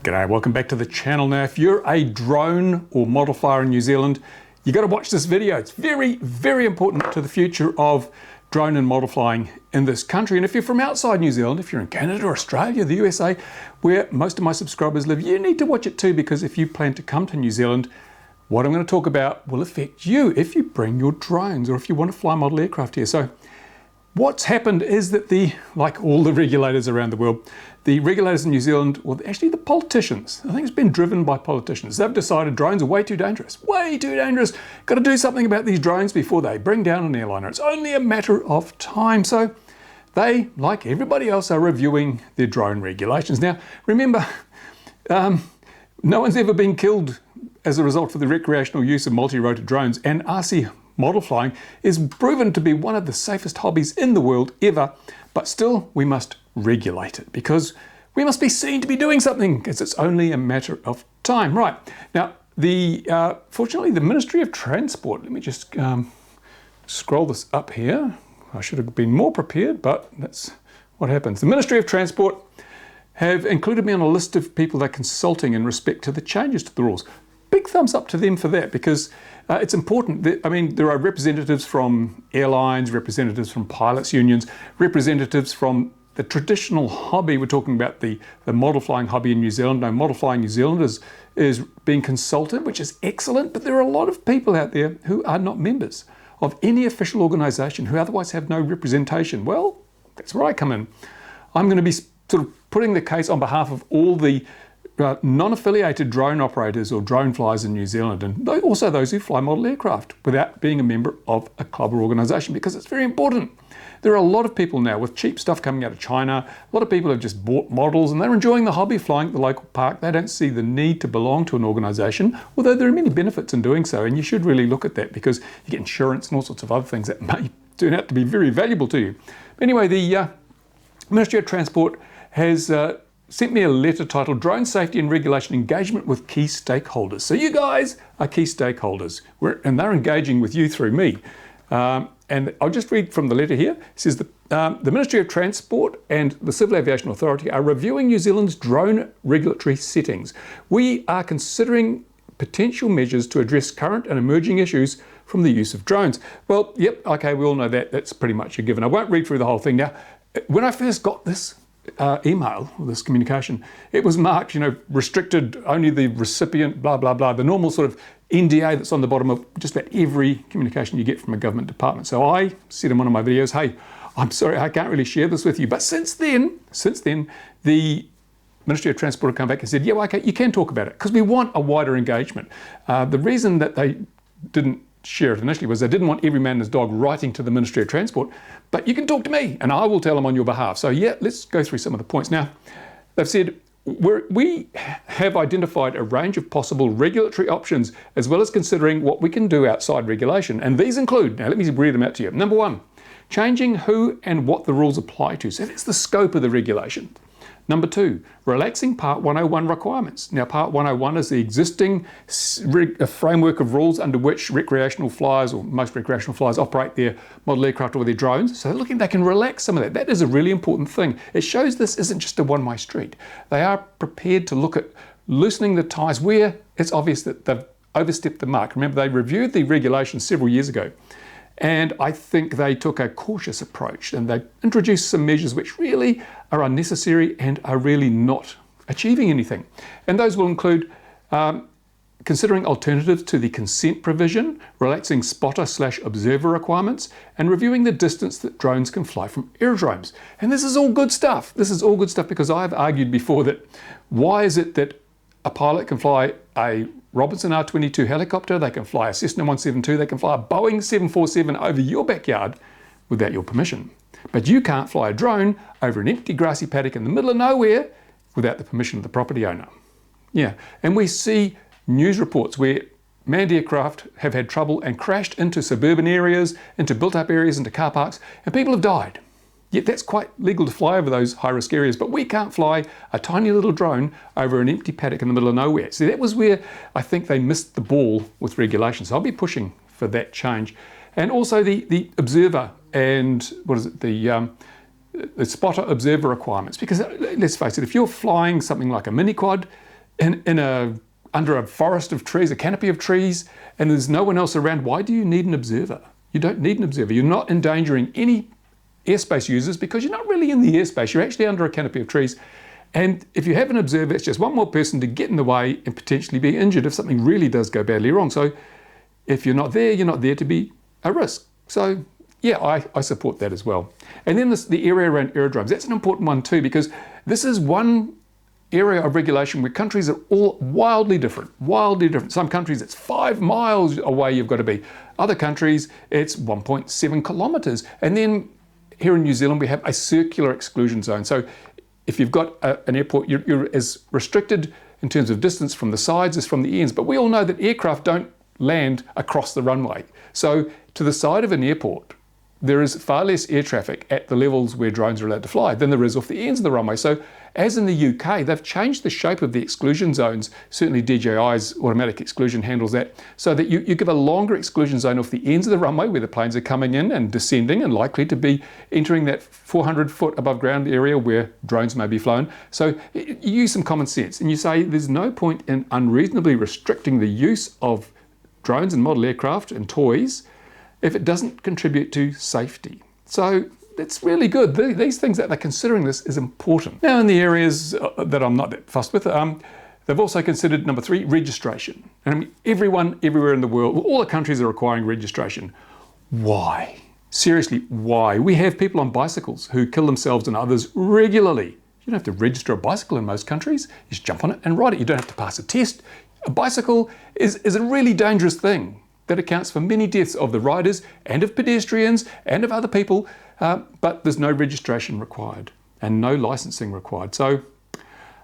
G'day, welcome back to the channel. Now, if you're a drone or model flyer in New Zealand, you got to watch this video. It's very, very important to the future of drone and model flying in this country. And if you're from outside New Zealand, if you're in Canada or Australia, the USA, where most of my subscribers live, you need to watch it too, because if you plan to come to New Zealand, what I'm going to talk about will affect you if you bring your drones or if you want to fly model aircraft here. So what's happened is that like all the regulators around the world, the regulators in New Zealand, well, actually the politicians, I think it's been driven by politicians. They've decided drones are way too dangerous, Got to do something about these drones before they bring down an airliner. It's only a matter of time. So they, like everybody else, are reviewing their drone regulations. Now, remember, no one's ever been killed as a result of the recreational use of multi-rotor drones, and RC model flying is proven to be one of the safest hobbies in the world ever, but still we must regulate it because we must be seen to be doing something, because it's only a matter of time. Right, now, fortunately the Ministry of Transport, let me just scroll this up here. I should have been more prepared, but that's what happens. The Ministry of Transport have included me on a list of people they're consulting in respect to the changes to the rules. Big thumbs up to them for that, because it's important. I mean, there are representatives from airlines, representatives from pilots' unions, representatives from the traditional hobby. We're talking about the model flying hobby in New Zealand. Now, Model Flying New Zealand is being consulted, which is excellent, but there are a lot of people out there who are not members of any official organisation, who otherwise have no representation. Well, that's where I come in. I'm going to be sort of putting the case on behalf of all the non-affiliated drone operators or drone flyers in New Zealand, and also those who fly model aircraft without being a member of a club or organisation, because it's very important. There are a lot of people now with cheap stuff coming out of China. A lot of people have just bought models and they're enjoying the hobby flying at the local park. They don't see the need to belong to an organisation, although there are many benefits in doing so, and you should really look at that, because you get insurance and all sorts of other things that may turn out to be very valuable to you. Anyway, the Ministry of Transport has sent me a letter titled Drone Safety and Regulation Engagement with Key Stakeholders. So you guys are key stakeholders, and they're engaging with you through me. And I'll just read from the letter here. It says the Ministry of Transport and the Civil Aviation Authority are reviewing New Zealand's drone regulatory settings. We are considering potential measures to address current and emerging issues from the use of drones. Well, yep, okay, we all know that. That's pretty much a given. I won't read through the whole thing. Now, when I first got this email, or this communication, it was marked, restricted, only the recipient, blah, blah, blah, the normal sort of NDA that's on the bottom of just about every communication you get from a government department. So I said in one of my videos, hey, I'm sorry, I can't really share this with you. But since then, the Ministry of Transport have come back and said, yeah, well, okay, you can talk about it, because we want a wider engagement. The reason that they didn't share it initially was they didn't want every man and his dog writing to the Ministry of Transport, but you can talk to me and I will tell them on your behalf. So yeah, let's go through some of the points. Now, they've said we have identified a range of possible regulatory options, as well as considering what we can do outside regulation. And these include, now let me read them out to you. Number one, changing who and what the rules apply to. So that's the scope of the regulation. Number two, relaxing Part 101 requirements. Now, Part 101 is the existing framework of rules under which recreational flyers, or most recreational flyers, operate their model aircraft or their drones. So they're looking, they can relax some of that. That is a really important thing. It shows this isn't just a one-way street. They are prepared to look at loosening the ties where it's obvious that they've overstepped the mark. Remember, they reviewed the regulations several years ago, and I think they took a cautious approach, and they introduced some measures which really are unnecessary and are really not achieving anything. And those will include considering alternatives to the consent provision, relaxing spotter/observer requirements, and reviewing the distance that drones can fly from aerodromes. And this is all good stuff. This is all good stuff, because I've argued before that why is it that a pilot can fly a Robinson R-22 helicopter, they can fly a Cessna 172, they can fly a Boeing 747 over your backyard without your permission. But you can't fly a drone over an empty grassy paddock in the middle of nowhere without the permission of the property owner. Yeah, and we see news reports where manned aircraft have had trouble and crashed into suburban areas, into built-up areas, into car parks, and people have died. Yet that's quite legal to fly over those high-risk areas, but we can't fly a tiny little drone over an empty paddock in the middle of nowhere. So that was where I think they missed the ball with regulations. So I'll be pushing for that change. And also the observer and, the spotter observer requirements. Because let's face it, if you're flying something like a mini quad, under a forest of trees, a canopy of trees, and there's no one else around, why do you need an observer? You don't need an observer. You're not endangering any airspace users because you're not really in the airspace. You're actually under a canopy of trees. And if you have an observer, it's just one more person to get in the way and potentially be injured if something really does go badly wrong. So if you're not there to be a risk. So yeah, I support that as well. And then the area around aerodromes, that's an important one too, because this is one area of regulation where countries are all wildly different. Some countries it's 5 miles away you've got to be. Other countries it's 1.7 kilometers. And then here in New Zealand we have a circular exclusion zone. So if you've got an airport, you're as restricted in terms of distance from the sides as from the ends. But we all know that aircraft don't land across the runway. So to the side of an airport, there is far less air traffic at the levels where drones are allowed to fly than there is off the ends of the runway. So as in the UK, they've changed the shape of the exclusion zones. Certainly DJI's automatic exclusion handles that, so that you give a longer exclusion zone off the ends of the runway where the planes are coming in and descending and likely to be entering that 400 foot above ground area where drones may be flown. So you use some common sense and you say there's no point in unreasonably restricting the use of drones and model aircraft and toys if it doesn't contribute to safety. So it's really good. These things that they're considering this is important. Now in the areas that I'm not that fussed with, they've also considered number 3, registration. And I mean, everyone, everywhere in the world, all the countries are requiring registration. Why? Seriously, why? We have people on bicycles who kill themselves and others regularly. You don't have to register a bicycle in most countries. You just jump on it and ride it. You don't have to pass a test. A bicycle is a really dangerous thing that accounts for many deaths of the riders and of pedestrians and of other people, but there's no registration required and no licensing required. So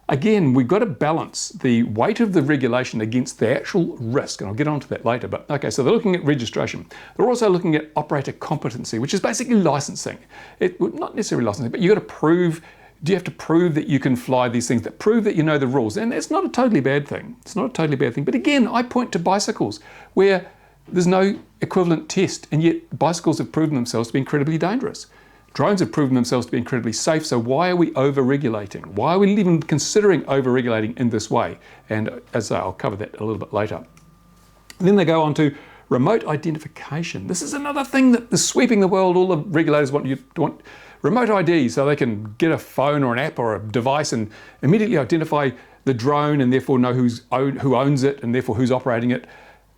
again, we've got to balance the weight of the regulation against the actual risk, and I'll get onto that later. But okay, so they're looking at registration. They're also looking at operator competency, which is basically licensing. Not necessarily licensing, but you've got to prove. Do you have to prove that you can fly these things, that prove that you know the rules? And it's not a totally bad thing. It's not a totally bad thing. But again, I point to bicycles where there's no equivalent test, and yet bicycles have proven themselves to be incredibly dangerous. Drones have proven themselves to be incredibly safe, so why are we over-regulating? Why are we even considering over-regulating in this way? And as I say, I'll cover that a little bit later. And then they go on to remote identification. This is another thing that is sweeping the world. All the regulators want remote ID, so they can get a phone or an app or a device and immediately identify the drone and therefore know who owns it and therefore who's operating it.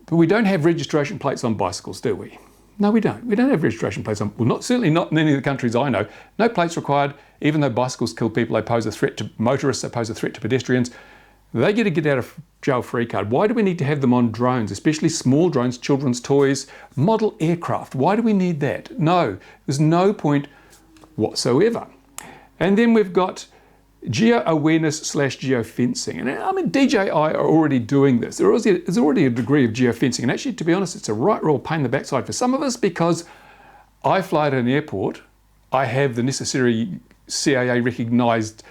But we don't have registration plates on bicycles, do we? No, we don't. We don't have registration plates on, well, certainly not in any of the countries I know. No plates required, even though bicycles kill people, they pose a threat to motorists, they pose a threat to pedestrians. They get a get out of jail free card. Why do we need to have them on drones, especially small drones, children's toys, model aircraft? Why do we need that? No, there's no point whatsoever. And then we've got geo-awareness / geofencing. And I mean, DJI are already doing this. There's already a degree of geofencing. And actually, to be honest, it's a right royal pain in the backside for some of us, because I fly at an airport, I have the necessary CAA recognised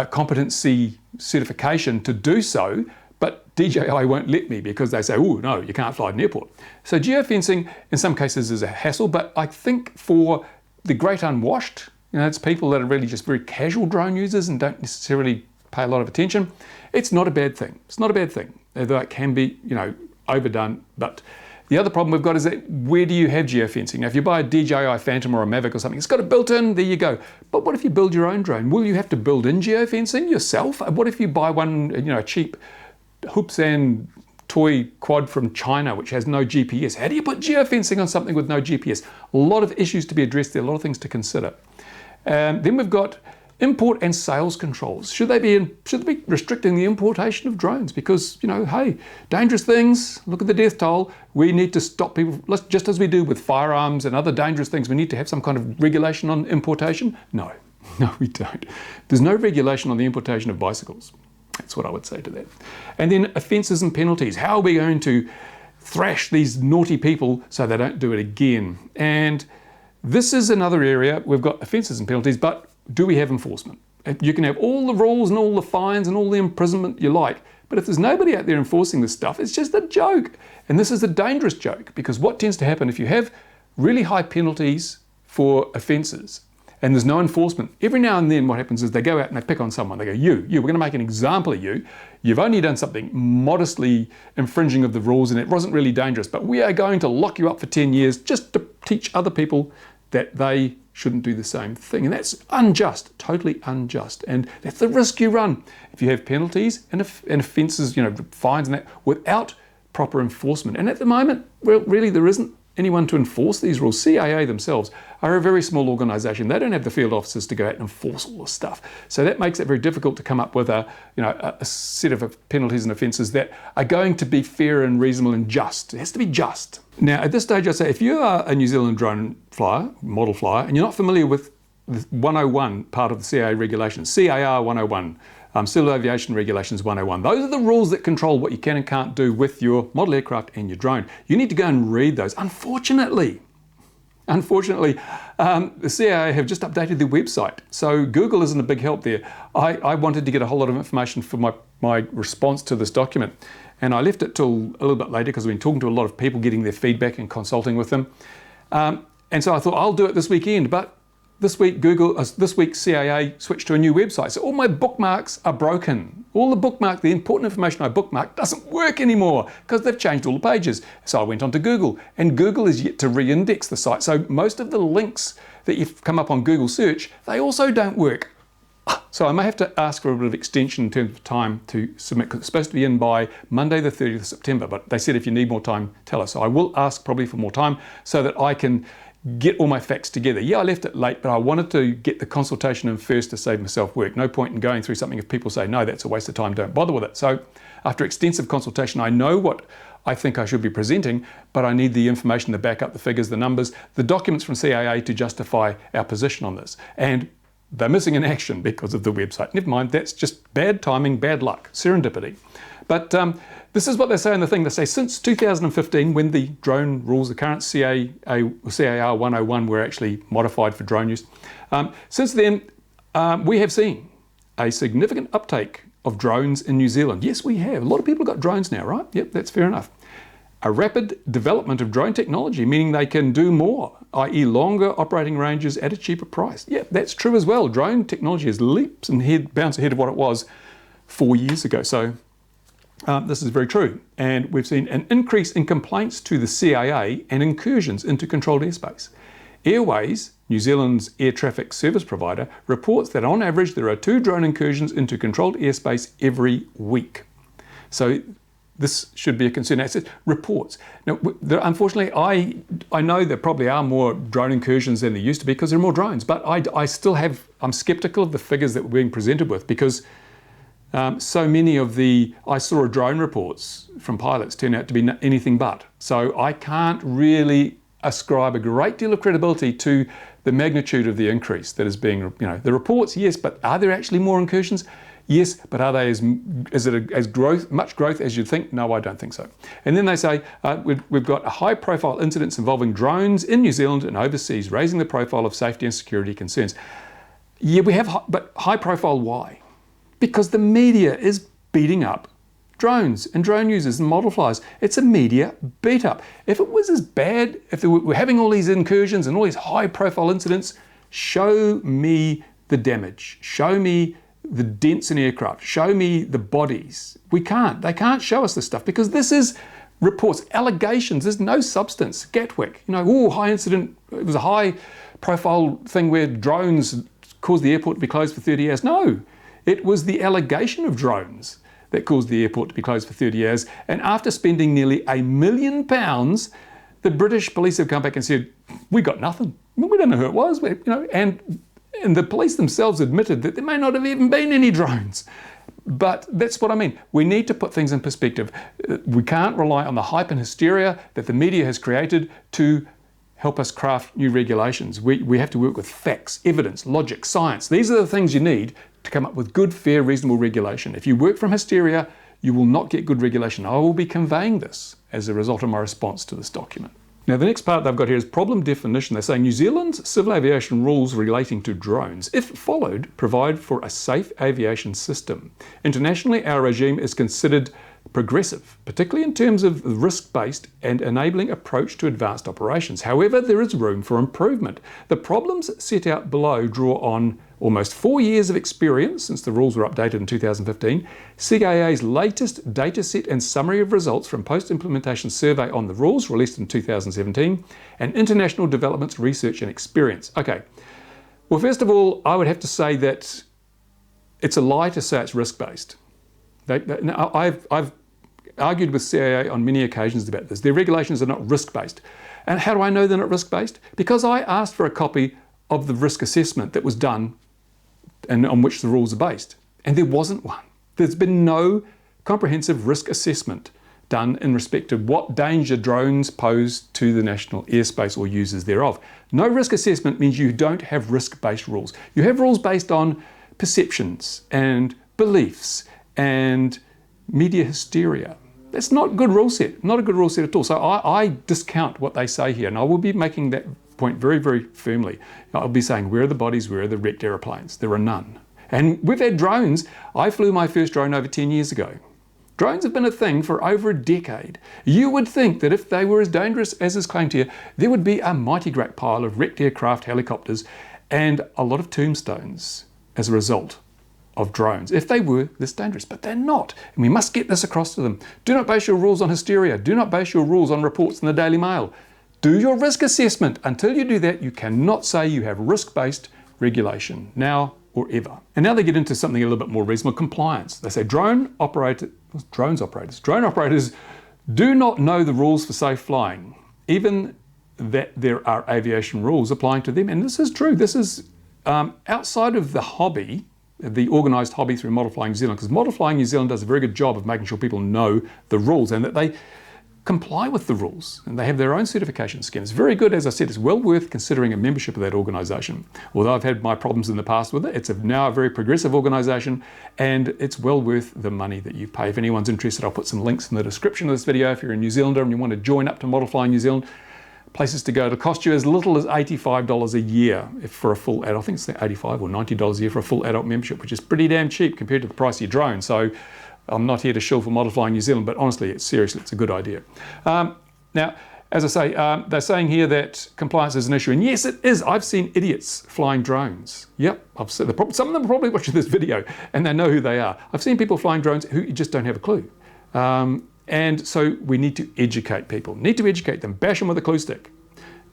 competency certification to do so, but DJI won't let me because they say, oh no, you can't fly at an airport. So geofencing in some cases is a hassle, but I think for the great unwashed, it's people that are really just very casual drone users and don't necessarily pay a lot of attention. It's not a bad thing. It's not a bad thing, although it can be, overdone. But the other problem we've got is that where do you have geofencing? Now, if you buy a DJI Phantom or a Mavic or something, it's got it built in, there you go. But what if you build your own drone? Will you have to build in geofencing yourself? What if you buy one, a cheap hoops and toy quad from China, which has no GPS? How do you put geofencing on something with no GPS? A lot of issues to be addressed there, a lot of things to consider. Then we've got import and sales controls. Should they be restricting the importation of drones? Because, hey, dangerous things, look at the death toll. We need to stop people, just as we do with firearms and other dangerous things. We need to have some kind of regulation on importation. No, we don't. There's no regulation on the importation of bicycles. That's what I would say to that. And then offences and penalties. How are we going to thrash these naughty people so they don't do it again? And this is another area. We've got offences and penalties, but do we have enforcement? You can have all the rules and all the fines and all the imprisonment you like, but if there's nobody out there enforcing this stuff, it's just a joke. And this is a dangerous joke, because what tends to happen if you have really high penalties for offences and there's no enforcement. Every now and then what happens is they go out and they pick on someone. They go, you, we're going to make an example of you. You've only done something modestly infringing of the rules and it wasn't really dangerous, but we are going to lock you up for 10 years just to teach other people that they shouldn't do the same thing. And that's unjust, totally unjust. And that's the risk you run if you have penalties and offences, fines and that, without proper enforcement. And at the moment, well, really there isn't anyone to enforce these rules. CIA themselves are a very small organisation. They don't have the field officers to go out and enforce all this stuff. So that makes it very difficult to come up with a set of penalties and offences that are going to be fair and reasonable and just. It has to be just. Now, at this stage, I'd say if you are a New Zealand drone flyer, model flyer, and you're not familiar with the 101 part of the CIA regulations, CAR 101, Civil Aviation Regulations 101. Those are the rules that control what you can and can't do with your model aircraft and your drone. You need to go and read those. Unfortunately, the CIA have just updated their website, so Google isn't a big help there. I wanted to get a whole lot of information for my response to this document, and I left it till a little bit later because I've been talking to a lot of people, getting their feedback and consulting with them. And so I thought I'll do it this weekend, but this week CIA switched to a new website. So all my bookmarks are broken. All the important information I bookmarked doesn't work anymore because they've changed all the pages. So I went on to Google, and Google is yet to re-index the site. So most of the links that you've come up on Google search, they also don't work. So I may have to ask for a bit of extension in terms of time to submit, because it's supposed to be in by Monday the 30th of September, but they said if you need more time, tell us. So I will ask probably for more time so that I can get all my facts together. Yeah, I left it late, but I wanted to get the consultation in first to save myself work. No point in going through something if people say, no, that's a waste of time, don't bother with it. So after extensive consultation, I know what I think I should be presenting, but I need the information to back up the figures, the numbers, the documents from CIA to justify our position on this. And they're missing in action because of the website. Never mind, that's just bad timing, bad luck, serendipity. But this is what they say in the thing. They say since 2015, when the drone rules, the current CAR 101 were actually modified for drone use, since then we have seen a significant uptake of drones in New Zealand. Yes, we have. A lot of people have got drones now, right? Yep, that's fair enough. A rapid development of drone technology, meaning they can do more, i.e. longer operating ranges at a cheaper price. Yeah, that's true as well. Drone technology has leaps and bounds ahead of what it was 4 years ago. So this is very true. And we've seen an increase in complaints to the CIA and incursions into controlled airspace. Airways, New Zealand's air traffic service provider, reports that on average there are 2 drone incursions into controlled airspace every week. So this should be a concern. It says reports. Now, unfortunately, I know there probably are more drone incursions than there used to be because there are more drones, but I'm skeptical of the figures that we're being presented with because so many of I saw drone reports from pilots turn out to be anything but. So I can't really ascribe a great deal of credibility to the magnitude of the increase that is being, the reports, yes, but are there actually more incursions? Yes, but are they much growth as you'd think? No, I don't think so. And then they say, we've got a high profile incidents involving drones in New Zealand and overseas, raising the profile of safety and security concerns. Yeah, we have, but high profile, why? Because the media is beating up drones and drone users and model flyers. It's a media beat up. If it was as bad, if we're having all these incursions and all these high profile incidents, show me the damage. Show me the dents in aircraft. Show me the bodies. They can't show us this stuff because this is reports, allegations. There's no substance. Gatwick, high incident. It was a high profile thing where drones caused the airport to be closed for 30 years. No. It was the allegation of drones that caused the airport to be closed for 30 years. And after spending nearly £1 million, the British police have come back and said, we got nothing. We don't know who it was. And the police themselves admitted that there may not have even been any drones. But that's what I mean. We need to put things in perspective. We can't rely on the hype and hysteria that the media has created to help us craft new regulations. We have to work with facts, evidence, logic, science. These are the things you need to come up with good, fair, reasonable regulation. If you work from hysteria, you will not get good regulation. I will be conveying this as a result of my response to this document. Now, the next part they've got here is problem definition. They're saying New Zealand's civil aviation rules relating to drones, if followed, provide for a safe aviation system. Internationally, our regime is considered progressive, particularly in terms of the risk-based and enabling approach to advanced operations. However, there is room for improvement. The problems set out below draw on almost 4 years of experience since the rules were updated in 2015, CAA's latest dataset and summary of results from post-implementation survey on the rules released in 2017, and international developments, research and experience. Okay, well, first of all, I would have to say that it's a lie to say it's risk-based. I've argued with CAA on many occasions about this. Their regulations are not risk-based. And how do I know they're not risk-based? Because I asked for a copy of the risk assessment that was done and on which the rules are based. And there wasn't one. There's been no comprehensive risk assessment done in respect of what danger drones pose to the national airspace or users thereof. No risk assessment means you don't have risk-based rules. You have rules based on perceptions and beliefs and media hysteria. That's not a good rule set, not a good rule set at all. So I discount what they say here, and I will be making that point very, very firmly. I'll be saying, where are the bodies, where are the wrecked aeroplanes? There are none. And we've had drones. I flew my first drone over 10 years ago. Drones have been a thing for over a decade. You would think that if they were as dangerous as is claimed here, there would be a mighty great pile of wrecked aircraft, helicopters, and a lot of tombstones as a result of drones, if they were this dangerous, but they're not. And we must get this across to them. Do not base your rules on hysteria. Do not base your rules on reports in the Daily Mail. Do your risk assessment. Until you do that, you cannot say you have risk-based regulation, now or ever. And now they get into something a little bit more reasonable, compliance. They say drone operators do not know the rules for safe flying, even that there are aviation rules applying to them. And this is true. This is outside of the hobby, the organised hobby through Model Flying New Zealand, because Model Flying New Zealand does a very good job of making sure people know the rules and that they comply with the rules, and they have their own certification scheme. It's very good. As I said, it's well worth considering a membership of that organisation. Although I've had my problems in the past with it, it's now a very progressive organisation, and it's well worth the money that you pay. If anyone's interested, I'll put some links in the description of this video. If you're a New Zealander and you want to join up to Model Flying New Zealand, places to go. It'll cost you as little as $85 a year for a full adult. I think it's $85 or $90 a year for a full adult membership, which is pretty damn cheap compared to the price of your drone. So I'm not here to shill for Model Flying New Zealand, but honestly, it's a good idea. Now, as I say, they're saying here that compliance is an issue, and yes, it is. I've seen idiots flying drones. Yep, I've seen some of them are probably watching this video, and they know who they are. I've seen people flying drones who just don't have a clue. And so we need to educate people, need to educate them, bash them with a clue stick.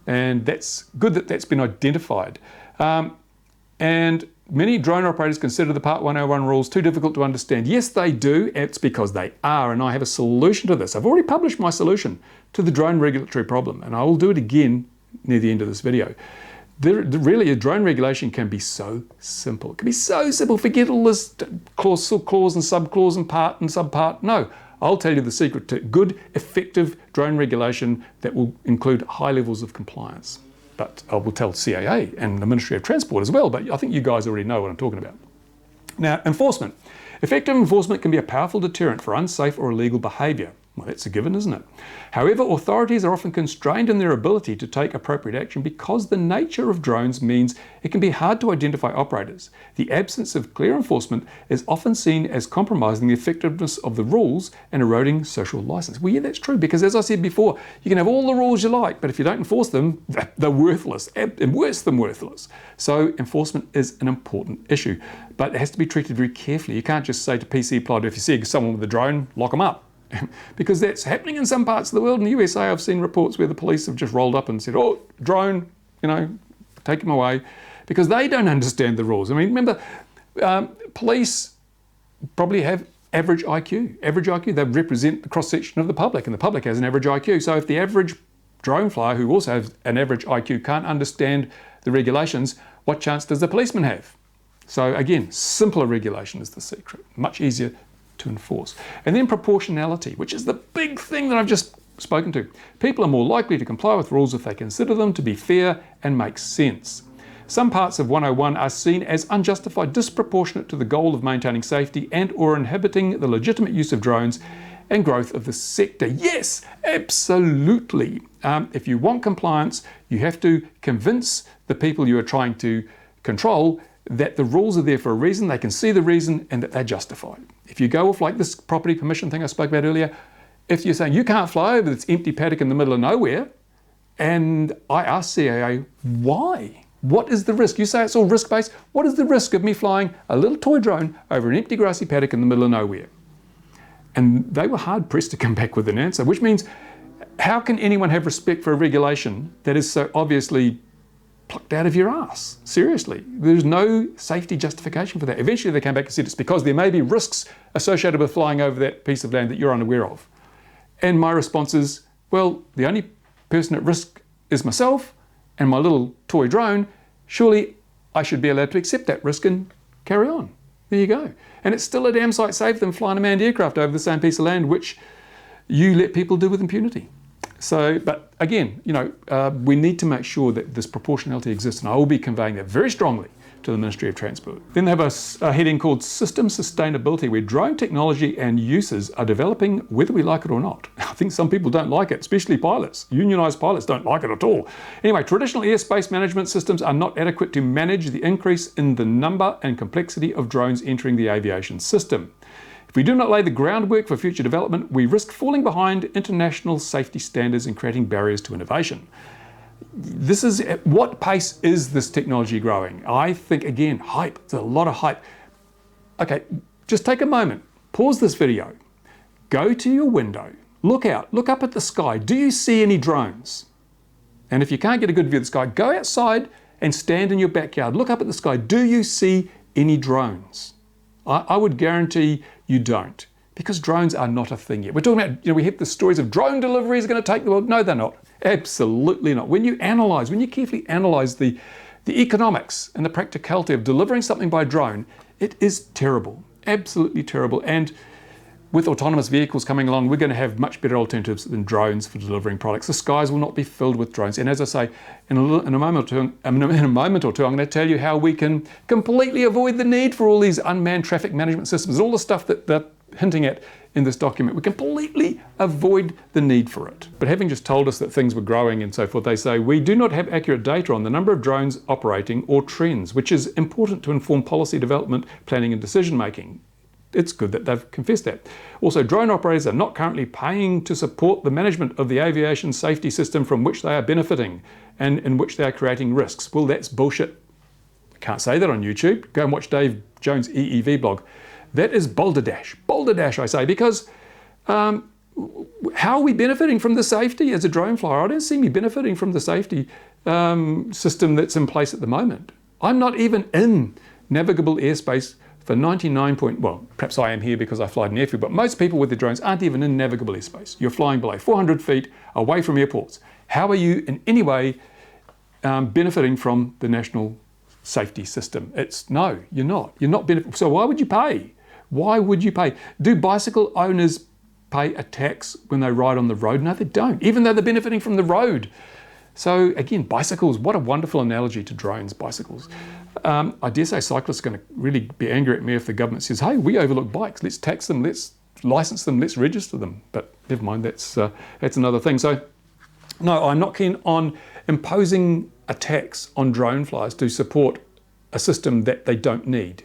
And that's good that that's been identified. And many drone operators consider the Part 101 rules too difficult to understand. Yes, they do. It's because they are, and I have a solution to this. I've already published my solution to the drone regulatory problem, and I will do it again near the end of this video. Really, a drone regulation can be so simple. It can be so simple. Forget all this clause and subclause and part and subpart. No. I'll tell you the secret to good, effective drone regulation that will include high levels of compliance. But I will tell CAA and the Ministry of Transport as well, but I think you guys already know what I'm talking about. Now, enforcement. Effective enforcement can be a powerful deterrent for unsafe or illegal behaviour. Well, that's a given, isn't it? However, authorities are often constrained in their ability to take appropriate action because the nature of drones means it can be hard to identify operators. The absence of clear enforcement is often seen as compromising the effectiveness of the rules and eroding social licence. Well, yeah, that's true, because as I said before, you can have all the rules you like, but if you don't enforce them, they're worthless, and worse than worthless. So enforcement is an important issue, but it has to be treated very carefully. You can't just say to PC Plod, if you see someone with a drone, lock them up. Because that's happening in some parts of the world. In the USA, I've seen reports where the police have just rolled up and said, oh, drone, take him away, because they don't understand the rules. I mean, remember, police probably have average IQ. They represent the cross-section of the public, and the public has an average IQ. So if the average drone flyer, who also has an average IQ, can't understand the regulations, what chance does the policeman have? So again, simpler regulation is the secret, much easier to enforce. And then proportionality, which is the big thing that I've just spoken to. People are more likely to comply with rules if they consider them to be fair and make sense. Some parts of 101 are seen as unjustified, disproportionate to the goal of maintaining safety and or inhibiting the legitimate use of drones and growth of the sector. Yes, absolutely. If you want compliance, you have to convince the people you are trying to control that the rules are there for a reason, they can see the reason, and that they're justified. If you go off like this property permission thing I spoke about earlier, if you're saying you can't fly over this empty paddock in the middle of nowhere, and I ask CAA, why? What is the risk? You say it's all risk-based. What is the risk of me flying a little toy drone over an empty grassy paddock in the middle of nowhere? And they were hard-pressed to come back with an answer, which means how can anyone have respect for a regulation that is so obviously plucked out of your ass? Seriously, there's no safety justification for that. Eventually they came back and said it's because there may be risks associated with flying over that piece of land that you're unaware of. And my response is, well, the only person at risk is myself and my little toy drone. Surely I should be allowed to accept that risk and carry on. There you go. And it's still a damn sight safer than flying a manned aircraft over the same piece of land, which you let people do with impunity. So, but again, we need to make sure that this proportionality exists, and I will be conveying that very strongly to the Ministry of Transport. Then they have a heading called System Sustainability, where drone technology and uses are developing whether we like it or not. I think some people don't like it, especially pilots. Unionised pilots don't like it at all. Anyway, traditional airspace management systems are not adequate to manage the increase in the number and complexity of drones entering the aviation system. If we do not lay the groundwork for future development, we risk falling behind international safety standards and creating barriers to innovation. This is, at what pace is this technology growing? I think, again, hype. There's a lot of hype. Okay, just take a moment, pause this video, go to your window, look out, look up at the sky. Do you see any drones? And if you can't get a good view of the sky, go outside and stand in your backyard. Look up at the sky. Do you see any drones? I would guarantee you don't, because drones are not a thing yet. We're talking about, we have the stories of drone deliveries are going to take the world. No, they're not. Absolutely not. When you carefully analyze the economics and the practicality of delivering something by drone, it is terrible, absolutely terrible. And with autonomous vehicles coming along, we're going to have much better alternatives than drones for delivering products. The skies will not be filled with drones. And as I say, in a moment or two, I'm going to tell you how we can completely avoid the need for all these unmanned traffic management systems, all the stuff that they're hinting at in this document. We completely avoid the need for it. But having just told us that things were growing and so forth, they say, we do not have accurate data on the number of drones operating or trends, which is important to inform policy development, planning and decision making. It's good that they've confessed that. Also, drone operators are not currently paying to support the management of the aviation safety system from which they are benefiting and in which they are creating risks. Well, that's bullshit. I can't say that on YouTube. Go and watch Dave Jones' EEV blog. That is balderdash. Balderdash, I say, because how are we benefiting from the safety as a drone flyer? I don't see me benefiting from the safety system that's in place at the moment. I'm not even in navigable airspace for 99 well, perhaps I am here because I fly an airfield, but most people with their drones aren't even in navigable airspace. You're flying below 400 feet away from airports. How are you in any way benefiting from the national safety system? No, you're not. You're not benefiting. So why would you pay? Why would you pay? Do bicycle owners pay a tax when they ride on the road? No, they don't, even though they're benefiting from the road. So again, bicycles, what a wonderful analogy to drones, bicycles. I dare say cyclists are going to really be angry at me if the government says, hey, we overlook bikes, let's tax them, let's license them, let's register them. But never mind, that's another thing. So no, I'm not keen on imposing a tax on drone flyers to support a system that they don't need.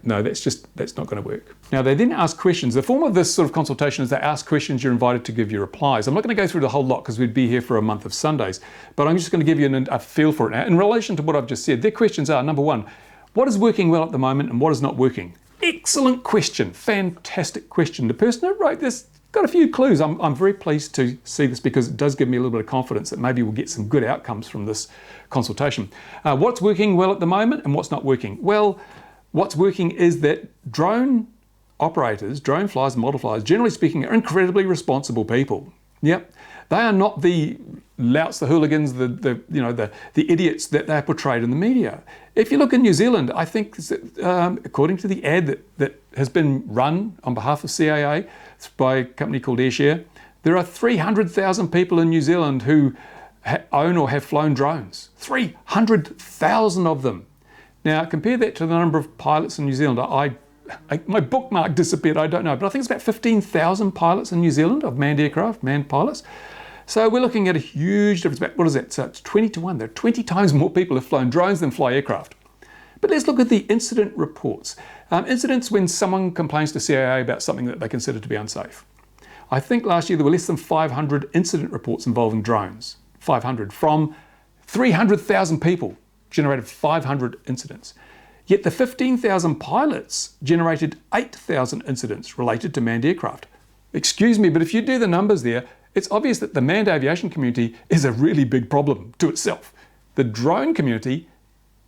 No, that's not going to work. Now, they then ask questions. The form of this sort of consultation is they ask questions, you're invited to give your replies. I'm not going to go through the whole lot because we'd be here for a month of Sundays, but I'm just going to give you a feel for it now. In relation to what I've just said, their questions are, number one, what is working well at the moment and what is not working? Excellent question, fantastic question. The person who wrote this got a few clues. I'm very pleased to see this because it does give me a little bit of confidence that maybe we'll get some good outcomes from this consultation. What's working well at the moment and what's not working? Well, what's working is that drone operators, drone flyers and model flyers, generally speaking, are incredibly responsible people. Yep, they are not the louts, the hooligans, the idiots that they're portrayed in the media. If you look in New Zealand, I think according to the ad that has been run on behalf of CAA by a company called AirShare, there are 300,000 people in New Zealand who own or have flown drones. 300,000 of them. Now, compare that to the number of pilots in New Zealand. My bookmark disappeared, I don't know, but I think it's about 15,000 pilots in New Zealand of manned aircraft, manned pilots. So we're looking at a huge difference. What is that? So it's 20 to 1. There are 20 times more people who have flown drones than fly aircraft. But let's look at the incident reports. Incidents when someone complains to CAA about something that they consider to be unsafe. I think last year there were less than 500 incident reports involving drones. 500 from 300,000 people generated 500 incidents. Yet the 15,000 pilots generated 8,000 incidents related to manned aircraft. Excuse me, but if you do the numbers there, it's obvious that the manned aviation community is a really big problem to itself. The drone community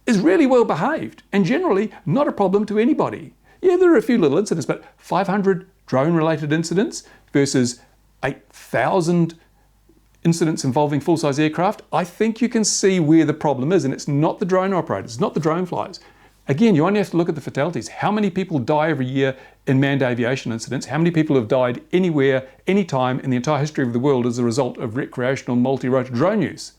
is really well behaved and generally not a problem to anybody. Yeah, there are a few little incidents, but 500 drone-related incidents versus 8,000 incidents involving full-size aircraft. I think you can see where the problem is, and it's not the drone operators, it's not the drone flyers. Again, you only have to look at the fatalities. How many people die every year in manned aviation incidents? How many people have died anywhere, anytime in the entire history of the world as a result of recreational multi-rotor drone use?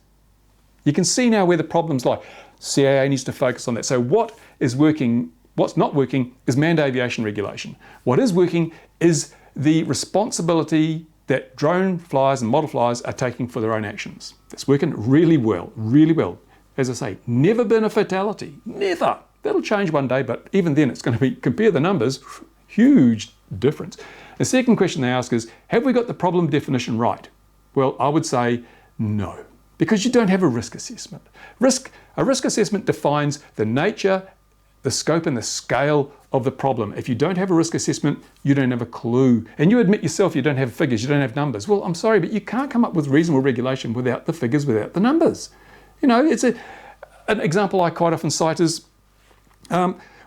You can see now where the problems lie. CAA needs to focus on that. So what is working, what's not working is manned aviation regulation. What is working is the responsibility that drone flyers and model flyers are taking for their own actions. It's working really well, really well. As I say, never been a fatality, never. That'll change one day, but even then it's going to be, compare the numbers, huge difference. The second question they ask is, have we got the problem definition right? Well, I would say no, because you don't have a risk assessment. A risk assessment defines the nature, the scope and the scale of the problem. If you don't have a risk assessment, you don't have a clue. And you admit yourself you don't have figures, you don't have numbers. Well, I'm sorry, but you can't come up with reasonable regulation without the figures, without the numbers. You know, it's an example I quite often cite is,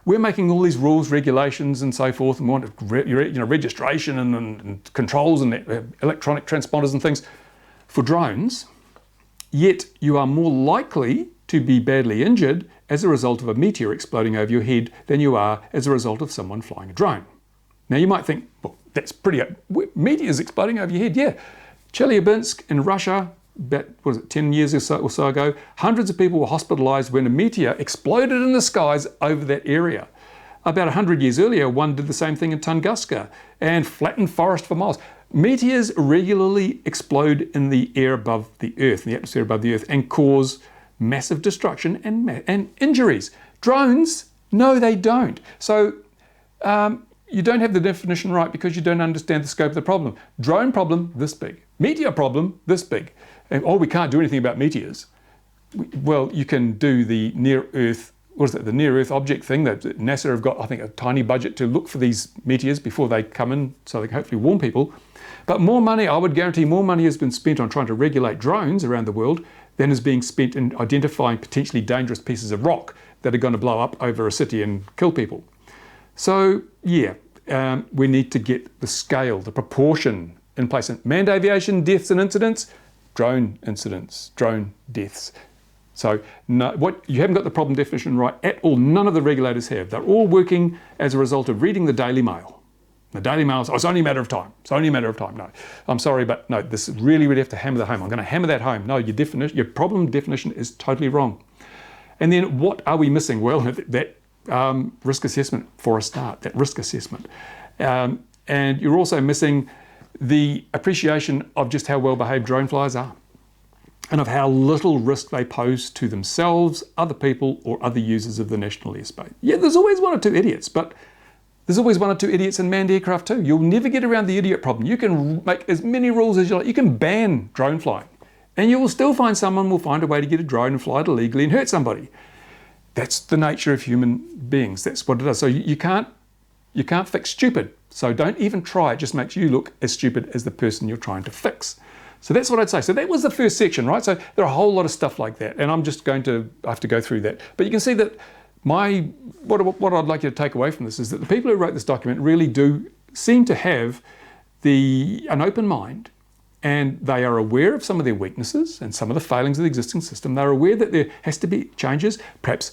we're making all these rules, regulations and so forth, and we want registration and controls and electronic transponders and things for drones, yet you are more likely to be badly injured as a result of a meteor exploding over your head than you are as a result of someone flying a drone. Now you might think, well, that's pretty, meteors exploding over your head, yeah. Chelyabinsk in Russia, about 10 years or so ago, hundreds of people were hospitalized when a meteor exploded in the skies over that area. About 100 years earlier, one did the same thing in Tunguska and flattened forest for miles. Meteors regularly explode in the air above the Earth, in the atmosphere above the Earth, and cause massive destruction and injuries. Drones, no, they don't. So you don't have the definition right because you don't understand the scope of the problem. Drone problem, this big. Meteor problem, this big. And, oh, we can't do anything about meteors. Well, you can do the near-Earth, what is it, the near-Earth object thing. That NASA have got, I think, a tiny budget to look for these meteors before they come in, so they can hopefully warn people. But more money, I would guarantee more money has been spent on trying to regulate drones around the world than is being spent in identifying potentially dangerous pieces of rock that are going to blow up over a city and kill people. So, yeah, we need to get the scale, the proportion in place. Manned aviation deaths and incidents, drone incidents, drone deaths. So no, you haven't got the problem definition right at all. None of the regulators have. They're all working as a result of reading the Daily Mail. The Daily Mail says, oh, it's only a matter of time. It's only a matter of time. No, I'm sorry, but no, this really have to hammer that home. I'm going to hammer that home. No, your problem definition is totally wrong. And then what are we missing? Well, that risk assessment for a start, that risk assessment. And you're also missing the appreciation of just how well-behaved drone flyers are and of how little risk they pose to themselves, other people, or other users of the national airspace. Yeah, there's always one or two idiots, but there's always one or two idiots in manned aircraft too. You'll never get around the idiot problem. You can make as many rules as you like. You can ban drone flying, and you will still find someone will find a way to get a drone and fly it illegally and hurt somebody. That's the nature of human beings. That's what it is. So you can't fix stupid. So don't even try. It just makes you look as stupid as the person you're trying to fix. So that's what I'd say. So that was the first section, right? So there are a whole lot of stuff like that, and I'm just going to have to go through that. But you can see that what I'd like you to take away from this is that the people who wrote this document really do seem to have an open mind, and they are aware of some of their weaknesses and some of the failings of the existing system. They're aware that there has to be changes, perhaps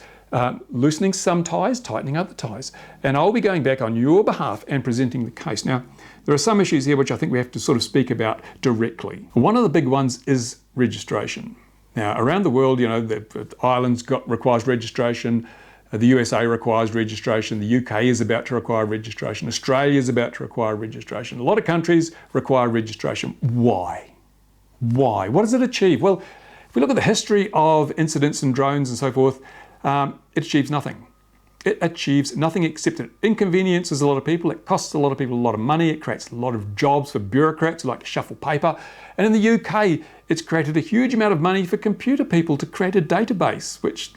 loosening some ties, tightening other ties. And I'll be going back on your behalf and presenting the case. Now, there are some issues here which I think we have to sort of speak about directly. One of the big ones is registration. Now, around the world, you know, the Ireland's requires registration, the USA requires registration, the UK is about to require registration, Australia is about to require registration. A lot of countries require registration. Why? Why? What does it achieve? Well, if we look at the history of incidents and drones and so forth, it achieves nothing. It achieves nothing except it inconveniences a lot of people. It costs a lot of people a lot of money. It creates a lot of jobs for bureaucrats who like to shuffle paper. And in the UK, it's created a huge amount of money for computer people to create a database, which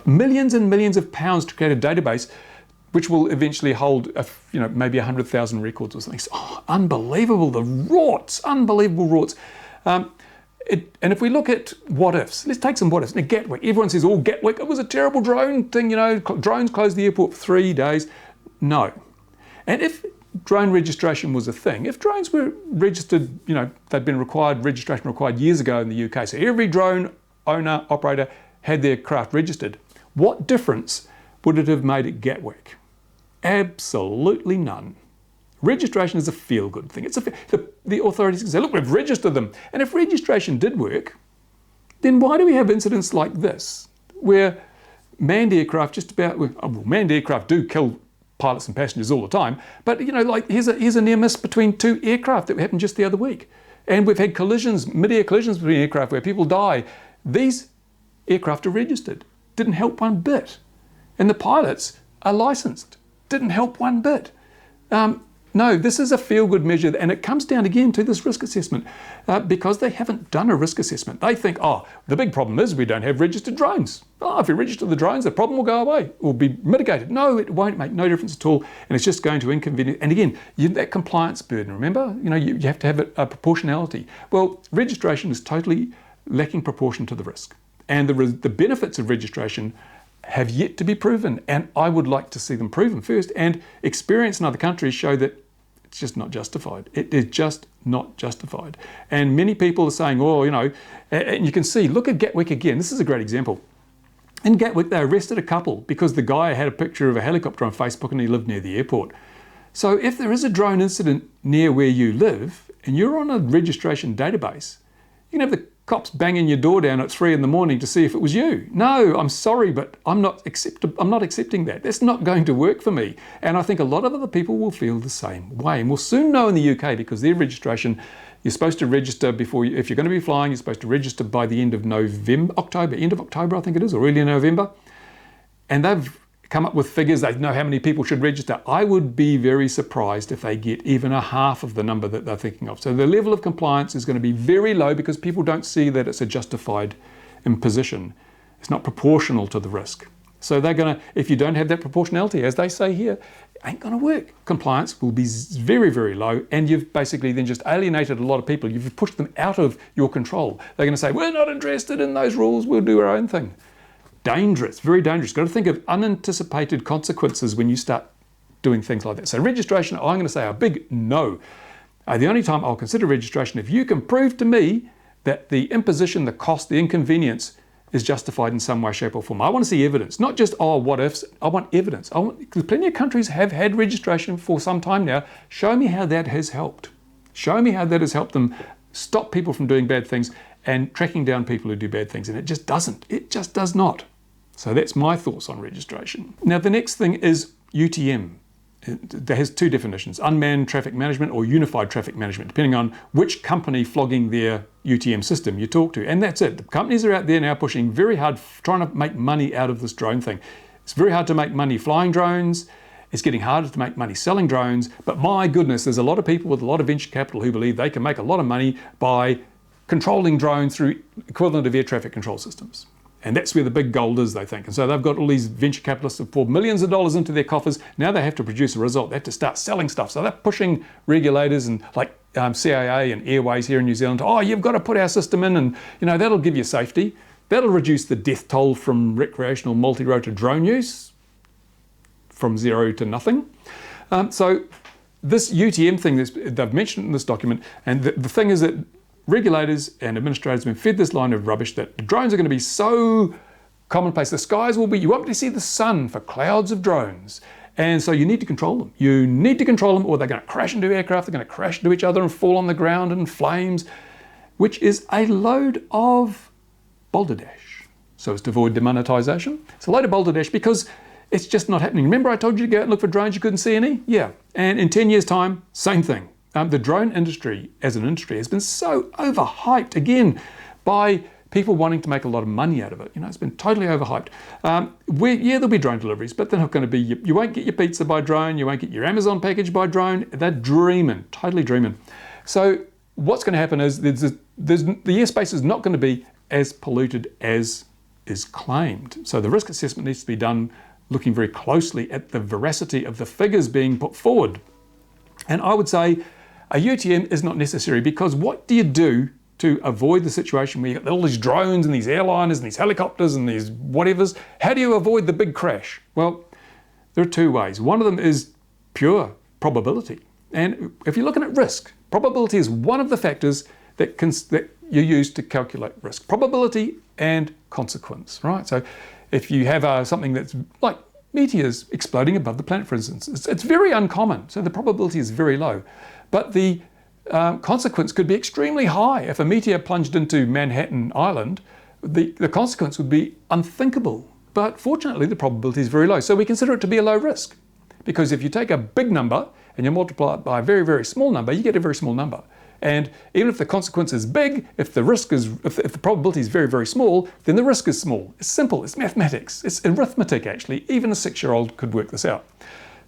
millions and millions of pounds to create a database, which will eventually hold maybe 100,000 records or something. So, unbelievable, the rorts, unbelievable rorts. And if we look at what ifs, let's take some what ifs. Now, Gatwick, everyone says, Gatwick, it was a terrible drone thing, drones closed the airport for 3 days. No. And if drone registration was a thing, if drones were registered, they'd been registration required years ago in the UK, so every drone owner, operator had their craft registered, what difference would it have made at Gatwick? Absolutely none. Registration is a feel-good thing. The authorities can say, look, we've registered them. And if registration did work, then why do we have incidents like this, where manned aircraft manned aircraft do kill pilots and passengers all the time, but here's a near miss between two aircraft that happened just the other week. And we've had mid-air collisions between aircraft where people die. These aircraft are registered. Didn't help one bit. And the pilots are licensed. Didn't help one bit. No, this is a feel-good measure, and it comes down again to this risk assessment because they haven't done a risk assessment. They think, the big problem is we don't have registered drones. If we register the drones, the problem will go away, will be mitigated. No, it won't make no difference at all, and it's just going to inconvenience. And again, that compliance burden, remember? You have to have a proportionality. Well, registration is totally lacking proportion to the risk. And the benefits of registration have yet to be proven, and I would like to see them proven first. And experience in other countries show that it's just not justified. It is just not justified. And many people are saying, and you can see, look at Gatwick again. This is a great example. In Gatwick, they arrested a couple because the guy had a picture of a helicopter on Facebook and he lived near the airport. So if there is a drone incident near where you live and you're on a registration database, you can have the cops banging your door down at 3 a.m. to see if it was you. No, I'm sorry, but I'm not accepting that. That's not going to work for me. And I think a lot of other people will feel the same way. And we'll soon know in the UK, because their registration, you're supposed to register if you're going to be flying, you're supposed to register by the end of October, I think it is, or early November. And they've come up with figures. They know how many people should register. I would be very surprised if they get even a half of the number that they're thinking of. So the level of compliance is going to be very low because people don't see that it's a justified imposition. It's not proportional to the risk. So they're going to, if you don't have that proportionality, as they say here, it ain't going to work. Compliance will be very, very low, and you've basically then just alienated a lot of people. You've pushed them out of your control. They're going to say, we're not interested in those rules, we'll do our own thing. Dangerous, very dangerous. Got to think of unanticipated consequences when you start doing things like that. So registration, I'm going to say a big no. The only time I'll consider registration if you can prove to me that the imposition, the cost, the inconvenience is justified in some way, shape or form. I want to see evidence, not just, what ifs. I want evidence. Because plenty of countries have had registration for some time now. Show me how that has helped. Show me how that has helped them stop people from doing bad things and tracking down people who do bad things. And it just doesn't. It just does not. So that's my thoughts on registration. Now, the next thing is UTM. It has two definitions, unmanned traffic management or unified traffic management, depending on which company flogging their UTM system you talk to. And that's it. The companies are out there now pushing very hard, trying to make money out of this drone thing. It's very hard to make money flying drones. It's getting harder to make money selling drones. But my goodness, there's a lot of people with a lot of venture capital who believe they can make a lot of money by controlling drones through equivalent of air traffic control systems. And that's where the big gold is, they think. And so they've got all these venture capitalists who've poured millions of dollars into their coffers. Now they have to produce a result. They have to start selling stuff. So they're pushing regulators and like CAA and Airways here in New Zealand. You've got to put our system in, and that'll give you safety. That'll reduce the death toll from recreational multi-rotor drone use from 0 to nothing. So this UTM thing, they've mentioned in this document, and the thing is that regulators and administrators have been fed this line of rubbish that drones are going to be so commonplace. The skies will be, you won't be able to see the sun for clouds of drones. And so you need to control them. You need to control them or they're going to crash into aircraft, they're going to crash into each other and fall on the ground in flames, which is a load of balderdash. So as to avoid demonetisation, it's a load of balderdash because it's just not happening. Remember I told you to go out and look for drones you couldn't see any? Yeah. And in 10 years' time, same thing. The drone industry as an industry has been so overhyped again by people wanting to make a lot of money out of it. You know, it's been totally overhyped. Yeah, there'll be drone deliveries, but they're not going to be, you won't get your pizza by drone, you won't get your Amazon package by drone. They're dreaming, totally dreaming. So what's going to happen is the airspace is not going to be as polluted as is claimed. So the risk assessment needs to be done looking very closely at the veracity of the figures being put forward. And I would say a UTM is not necessary, because what do you do to avoid the situation where you've got all these drones and these airliners and these helicopters and these whatevers? How do you avoid the big crash? Well, there are two ways. One of them is pure probability. And if you're looking at risk, probability is one of the factors that you use to calculate risk. Probability and consequence, right? So if you have something that's like meteors exploding above the planet, for instance, it's very uncommon, so the probability is very low. But the consequence could be extremely high. If a meteor plunged into Manhattan Island, the consequence would be unthinkable. But fortunately, the probability is very low. So we consider it to be a low risk. Because if you take a big number and you multiply it by a very, very small number, you get a very small number. And even if the consequence is big, if the probability is very, very small, then the risk is small. It's simple, it's mathematics, it's arithmetic actually. Even a 6-year-old could work this out.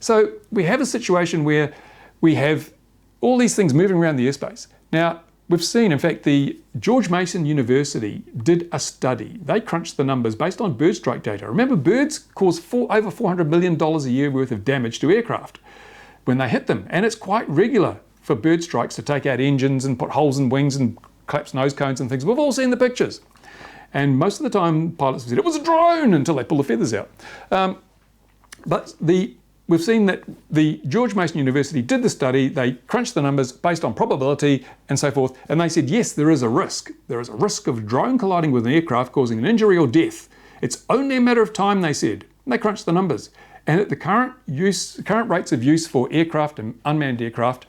So we have a situation where we have all these things moving around the airspace. Now, we've seen, in fact, the George Mason University did a study. They crunched the numbers based on bird strike data. Remember, birds cause over $400 million a year worth of damage to aircraft when they hit them. And it's quite regular for bird strikes to take out engines and put holes in wings and collapse nose cones and things. We've all seen the pictures. And most of the time, pilots said it was a drone until they pull the feathers out. But we've seen that the George Mason University did the study. They crunched the numbers based on probability and so forth. And they said, yes, there is a risk. There is a risk of drone colliding with an aircraft causing an injury or death. It's only a matter of time, they said. And they crunched the numbers. And at the current rates of use for aircraft and unmanned aircraft,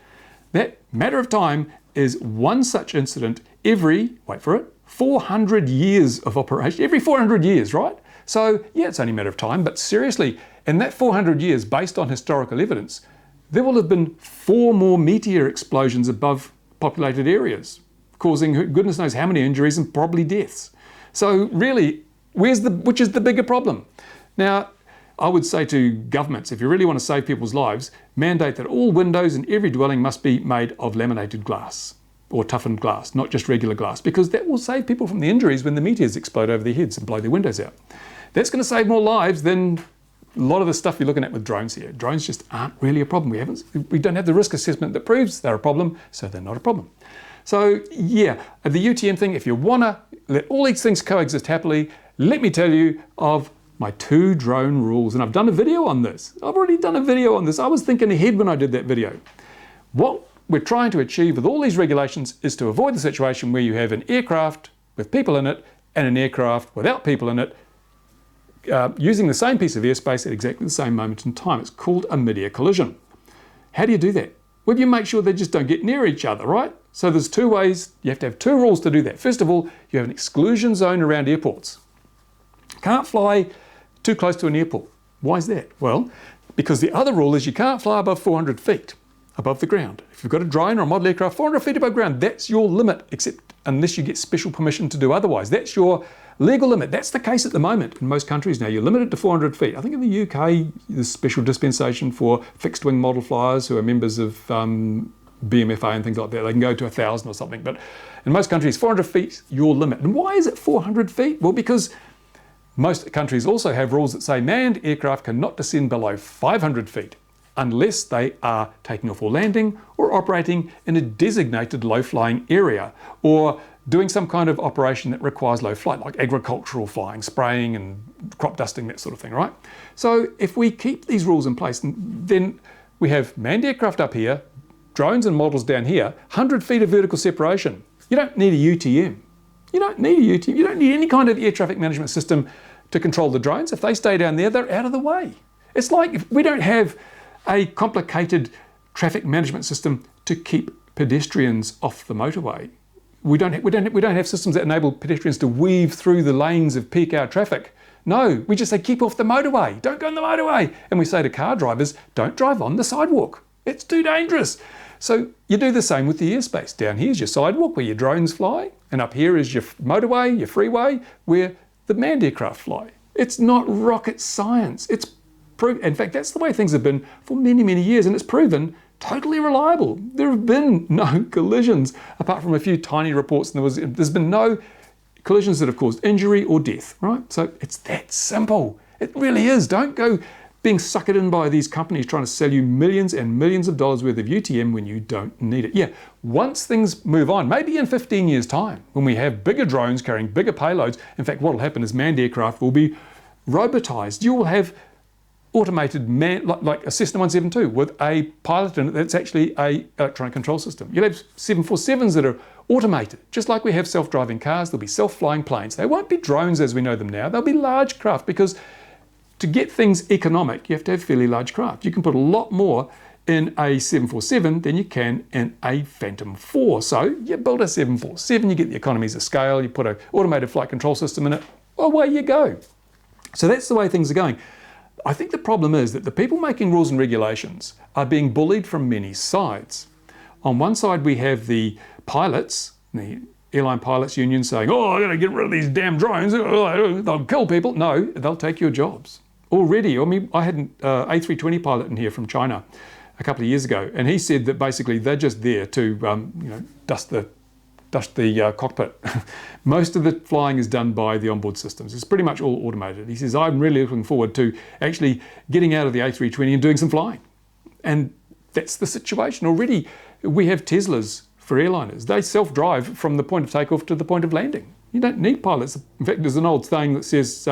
that matter of time is one such incident every, wait for it, 400 years of operation. Every 400 years, right? So yeah, it's only a matter of time, but seriously, in that 400 years, based on historical evidence, there will have been 4 more meteor explosions above populated areas, causing goodness knows how many injuries and probably deaths. So really, which is the bigger problem? Now, I would say to governments, if you really want to save people's lives, mandate that all windows in every dwelling must be made of laminated glass or toughened glass, not just regular glass, because that will save people from the injuries when the meteors explode over their heads and blow their windows out. That's going to save more lives than a lot of the stuff you're looking at with drones here. Drones just aren't really a problem. We don't have the risk assessment that proves they're a problem, so they're not a problem. So yeah, the UTM thing, if you want to let all these things coexist happily, let me tell you of my 2 drone rules. And I've done a video on this. I've already done a video on this. I was thinking ahead when I did that video. What we're trying to achieve with all these regulations is to avoid the situation where you have an aircraft with people in it and an aircraft without people in it using the same piece of airspace at exactly the same moment in time. It's called a mid-air collision. How do you do that? Well, you make sure they just don't get near each other, right? So there's 2 ways. You have to have 2 rules to do that. First of all, you have an exclusion zone around airports. Can't fly too close to an airport. Why is that? Well, because the other rule is you can't fly above 400 feet above the ground. If you've got a drone or a model aircraft, 400 feet above ground, that's your limit, except unless you get special permission to do otherwise. That's your legal limit. That's the case at the moment in most countries now. You're limited to 400 feet. I think in the UK, there's special dispensation for fixed wing model flyers who are members of BMFA and things like that. They can go to 1,000 or something. But in most countries, 400 feet, your limit. And why is it 400 feet? Well, because most countries also have rules that say manned aircraft cannot descend below 500 feet unless they are taking off or landing or operating in a designated low-flying area or doing some kind of operation that requires low flight, like agricultural flying, spraying and crop dusting, that sort of thing, right? So if we keep these rules in place, then we have manned aircraft up here, drones and models down here, 100 feet of vertical separation. You don't need a UTM. You don't need a UTM. You don't need any kind of air traffic management system to control the drones. If they stay down there, they're out of the way. It's like if we don't have a complicated traffic management system to keep pedestrians off the motorway. We don't have systems that enable pedestrians to weave through the lanes of peak hour traffic. No, we just say keep off the motorway. Don't go on the motorway. And we say to car drivers, don't drive on the sidewalk. It's too dangerous. So you do the same with the airspace. Down here's your sidewalk where your drones fly, and up here is your motorway, your freeway, where the manned aircraft fly. It's not rocket science. It's in fact, that's the way things have been for many, many years, and it's proven totally reliable. There have been no collisions, apart from a few tiny reports, and there's been no collisions that have caused injury or death, right? So it's that simple. It really is. Don't go being suckered in by these companies trying to sell you millions and millions of dollars worth of UTM when you don't need it. Yeah, once things move on, maybe in 15 years' time, when we have bigger drones carrying bigger payloads, in fact, what will happen is manned aircraft will be robotized. You will have automated like a Cessna 172 with a pilot in it that's actually a electronic control system. You'll have 747s that are automated, just like we have self-driving cars. There'll be self-flying planes. They won't be drones as we know them now. They'll be large craft, because to get things economic, you have to have fairly large craft. You can put a lot more in a 747 than you can in a Phantom 4. So you build a 747, you get the economies of scale, you put an automated flight control system in it, away you go. So that's the way things are going. I think the problem is that the people making rules and regulations are being bullied from many sides. On one side, we have the pilots, the airline pilots union, saying, oh, I gotta get rid of these damn drones, they'll kill people. No, they'll take your jobs. Already, I mean, I had an A320 pilot in here from China a couple of years ago, and he said that basically they're just there to dust the cockpit. Most of the flying is done by the onboard systems. It's pretty much all automated. He says, I'm really looking forward to actually getting out of the A320 and doing some flying. And that's the situation. Already we have Teslas for airliners. They self-drive from the point of takeoff to the point of landing. You don't need pilots. In fact, there's an old saying that says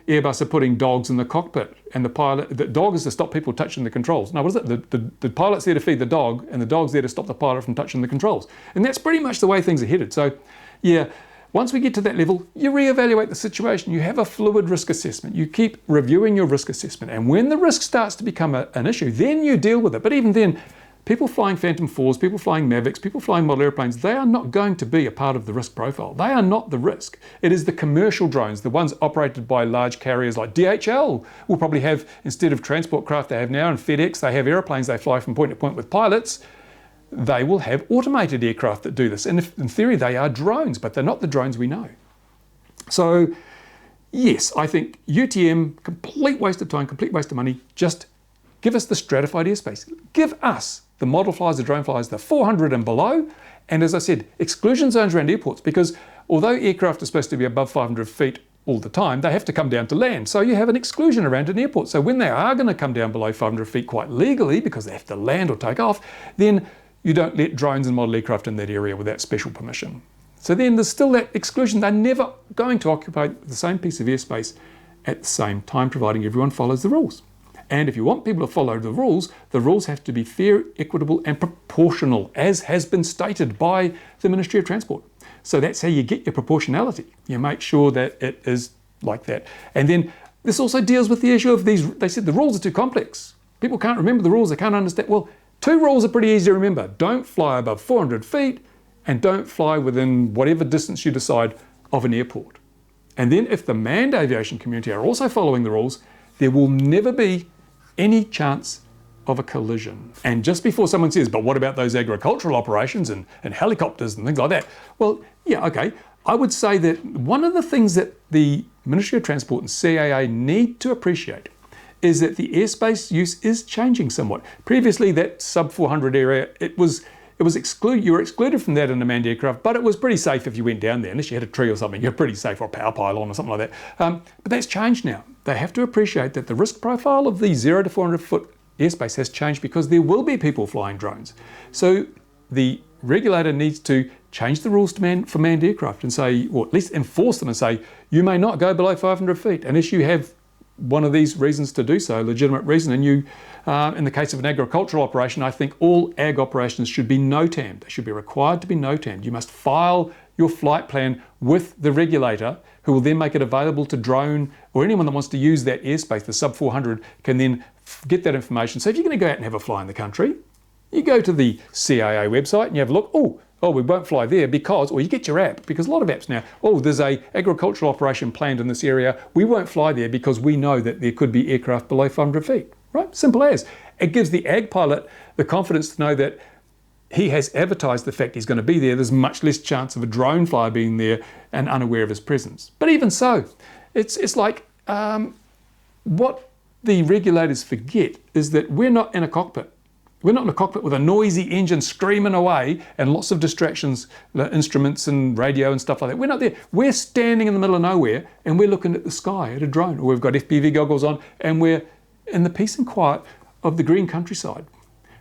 Airbus are putting dogs in the cockpit, and the dog is to stop people touching the controls. No, what is it? The pilot's there to feed the dog, and the dog's there to stop the pilot from touching the controls. And that's pretty much the way things are headed. So, yeah, once we get to that level, you reevaluate the situation. You have a fluid risk assessment. You keep reviewing your risk assessment. And when the risk starts to become an issue, then you deal with it. But even then, people flying Phantom 4s, people flying Mavics, people flying model airplanes, they are not going to be a part of the risk profile. They are not the risk. It is the commercial drones, the ones operated by large carriers like DHL will probably have, instead of transport craft they have now, and FedEx, they have airplanes they fly from point to point with pilots. They will have automated aircraft that do this. And in theory, they are drones, but they're not the drones we know. So, yes, I think UTM, complete waste of time, complete waste of money. Just give us the stratified airspace. Give us the model flyers, the drone flyers, the 400 and below. And as I said, exclusion zones around airports, because although aircraft are supposed to be above 500 feet all the time, they have to come down to land. So you have an exclusion around an airport. So when they are going to come down below 500 feet quite legally, because they have to land or take off, then you don't let drones and model aircraft in that area without special permission. So then there's still that exclusion. They're never going to occupy the same piece of airspace at the same time, providing everyone follows the rules. And if you want people to follow the rules have to be fair, equitable, and proportional, as has been stated by the Ministry of Transport. So that's how you get your proportionality. You make sure that it is like that. And then this also deals with the issue of these, they said the rules are too complex. People can't remember the rules, they can't understand. Well, 2 rules are pretty easy to remember. Don't fly above 400 feet and don't fly within whatever distance you decide of an airport. And then if the manned aviation community are also following the rules, there will never be any chance of a collision. And just before someone says, but what about those agricultural operations and helicopters and things like that? Well, yeah, okay. I would say that one of the things that the Ministry of Transport and CAA need to appreciate is that the airspace use is changing somewhat. Previously, that sub 400 area, you were excluded from that in a manned aircraft, but it was pretty safe if you went down there. Unless you had a tree or something, you're pretty safe, or a power pylon or something like that. But that's changed now. They have to appreciate that the risk profile of the 0 to 400 foot airspace has changed, because there will be people flying drones. So the regulator needs to change the rules for manned aircraft and say, or at least enforce them and say, you may not go below 500 feet unless you have one of these reasons to do so, a legitimate reason. And you, in the case of an agricultural operation, I think all ag operations should be NOTAM'd. They should be required to be NOTAM'd. You must file your flight plan with the regulator, who will then make it available to drone, or anyone that wants to use that airspace, the sub 400, can then get that information. So if you're going to go out and have a fly in the country, you go to the CAA website and you have a look. Oh, we won't fly there because, or you get your app, because a lot of apps now, there's a agricultural operation planned in this area. We won't fly there because we know that there could be aircraft below 500 feet, right? Simple as. It gives the ag pilot the confidence to know that he has advertised the fact he's going to be there. There's much less chance of a drone flyer being there and unaware of his presence. But even so, it's like what the regulators forget is that we're not in a cockpit. We're not in a cockpit with a noisy engine screaming away and lots of distractions, instruments and radio and stuff like that. We're not there. We're standing in the middle of nowhere and we're looking at the sky at a drone, or we've got FPV goggles on and we're in the peace and quiet of the green countryside.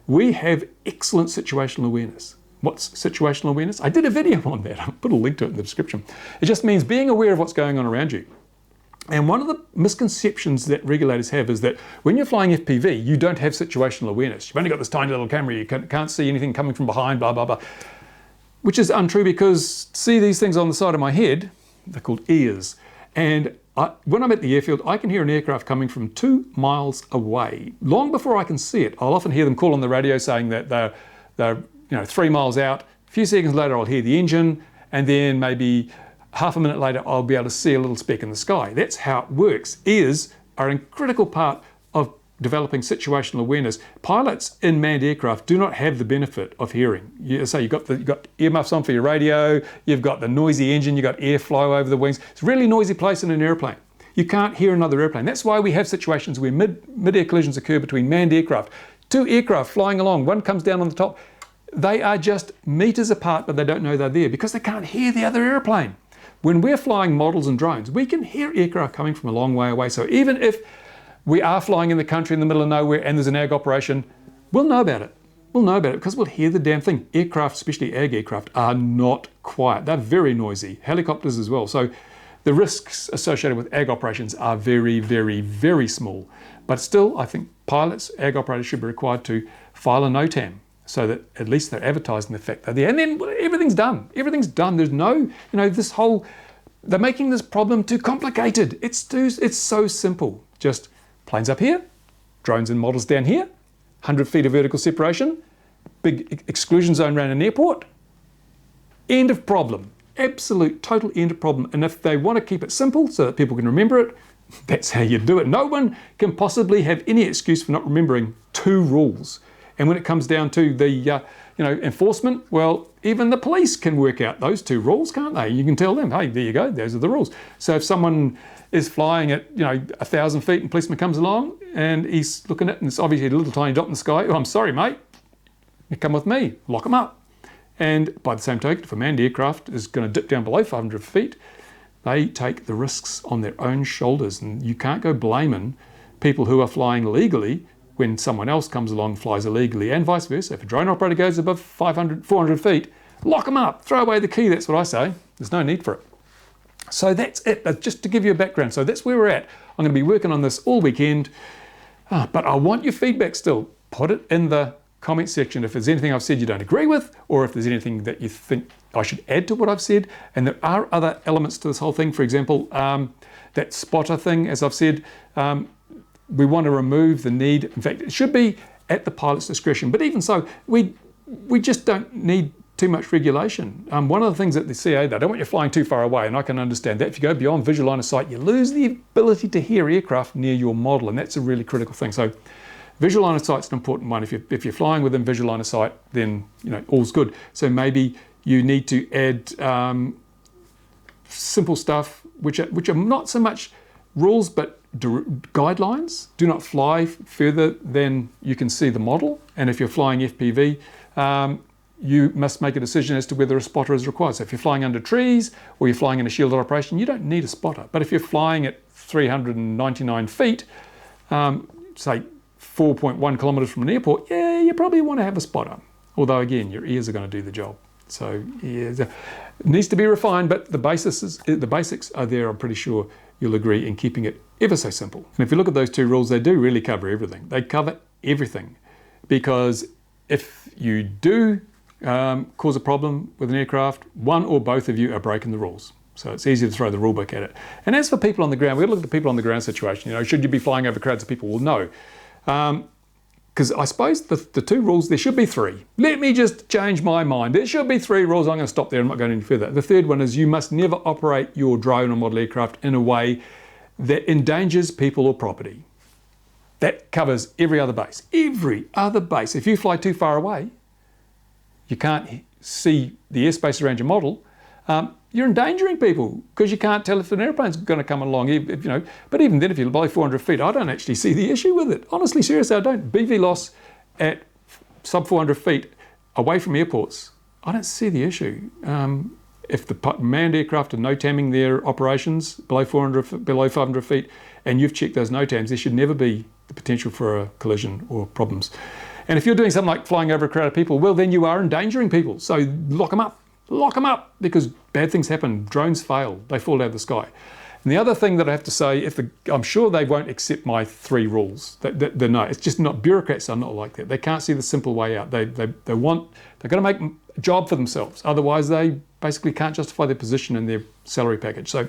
We have excellent situational awareness. What's situational awareness? I did a video on that. I'll put a link to it in the description. It just means being aware of what's going on around you. And one of the misconceptions that regulators have is that when you're flying FPV, you don't have situational awareness. You've only got this tiny little camera, you can't see anything coming from behind, blah, blah, blah. Which is untrue, because see these things on the side of my head? They're called ears. And when I'm at the airfield, I can hear an aircraft coming from 2 miles away. Long before I can see it, I'll often hear them call on the radio saying that they're 3 miles out. A few seconds later, I'll hear the engine, and then maybe half a minute later, I'll be able to see a little speck in the sky. That's how it works. Ears are a critical part of developing situational awareness. Pilots in manned aircraft do not have the benefit of hearing. You've got earmuffs on for your radio, you've got the noisy engine, you've got airflow over the wings. It's a really noisy place in an airplane. You can't hear another airplane. That's why we have situations where mid-air collisions occur between manned aircraft. 2 aircraft flying along, one comes down on the top. They are just meters apart, but they don't know they're there because they can't hear the other airplane. When we're flying models and drones, we can hear aircraft coming from a long way away. So even if we are flying in the country in the middle of nowhere and there's an ag operation, we'll know about it. We'll know about it because we'll hear the damn thing. Aircraft, especially ag aircraft, are not quiet. They're very noisy. Helicopters as well. So the risks associated with ag operations are very, very, very small. But still, I think pilots, ag operators should be required to file a NOTAM, so that at least they're advertising the fact they're there. And then everything's done. Everything's done. There's no, they're making this problem too complicated. It's so simple. Just planes up here, drones and models down here, 100 feet of vertical separation, big exclusion zone around an airport. End of problem. Absolute, total end of problem. And if they want to keep it simple so that people can remember it, that's how you do it. No one can possibly have any excuse for not remembering 2 rules. And when it comes down to the enforcement, well, even the police can work out those 2 rules, can't they? You can tell them, hey, there you go, those are the rules. So if someone is flying at 1,000 feet and a policeman comes along and he's looking at it and it's obviously a little tiny dot in the sky, oh, I'm sorry, mate, you come with me, lock him up. And by the same token, if a manned aircraft is going to dip down below 500 feet, they take the risks on their own shoulders. And you can't go blaming people who are flying legally when someone else comes along and flies illegally, and vice versa. If a drone operator goes above 400 feet, lock them up, throw away the key, that's what I say. There's no need for it. So that's it, just to give you a background. So that's where we're at. I'm going to be working on this all weekend, but I want your feedback still. Put it in the comment section if there's anything I've said you don't agree with, or if there's anything that you think I should add to what I've said. And there are other elements to this whole thing. For example, that spotter thing, as I've said, we want to remove the need. In fact, it should be at the pilot's discretion. But even so, we just don't need too much regulation. One of the things that the CA, they don't want you flying too far away, and I can understand that. If you go beyond visual line of sight, you lose the ability to hear aircraft near your model, and that's a really critical thing. So visual line of sight is an important one. If you're flying within visual line of sight, then all's good. So maybe you need to add simple stuff, which are not so much rules, but guidelines. Do not fly further than you can see the model. And if you're flying FPV, you must make a decision as to whether a spotter is required. So if you're flying under trees or you're flying in a shielded operation, you don't need a spotter. But if you're flying at 399 feet, say 4.1 kilometers from an airport, yeah, you probably want to have a spotter. Although again, your ears are going to do the job. So yeah, it needs to be refined, but the basics are there, I'm pretty sure you'll agree, in keeping it ever so simple. And if you look at those 2 rules, they do really cover everything. They cover everything, because if you do cause a problem with an aircraft, one or both of you are breaking the rules. So it's easy to throw the rule book at it. And as for people on the ground, we've looked at the people on the ground situation. Should you be flying over crowds of people? Well, no. Because I suppose the 2 rules, there should be 3. Let me just change my mind. There should be 3 rules. I'm going to stop there. I'm not going any further. The third one is you must never operate your drone or model aircraft in a way that endangers people or property. That covers every other base. Every other base. If you fly too far away, you can't see the airspace around your model. You're endangering people because you can't tell if an airplane's going to come along. But even then, if you're below 400 feet, I don't actually see the issue with it. Honestly, seriously, I don't. BV loss at sub 400 feet away from airports, I don't see the issue. If the manned aircraft are NOTAMing their operations below 500 feet, and you've checked those NOTAMs, there should never be the potential for a collision or problems. And if you're doing something like flying over a crowd of people, well, then you are endangering people. So lock them up, because bad things happen. Drones fail, they fall out of the sky. And the other thing that I have to say, I'm sure they won't accept my 3 rules. No, it's just not, bureaucrats are not like that. They can't see the simple way out. They're going to make a job for themselves. Otherwise, they basically can't justify their position in their salary package. So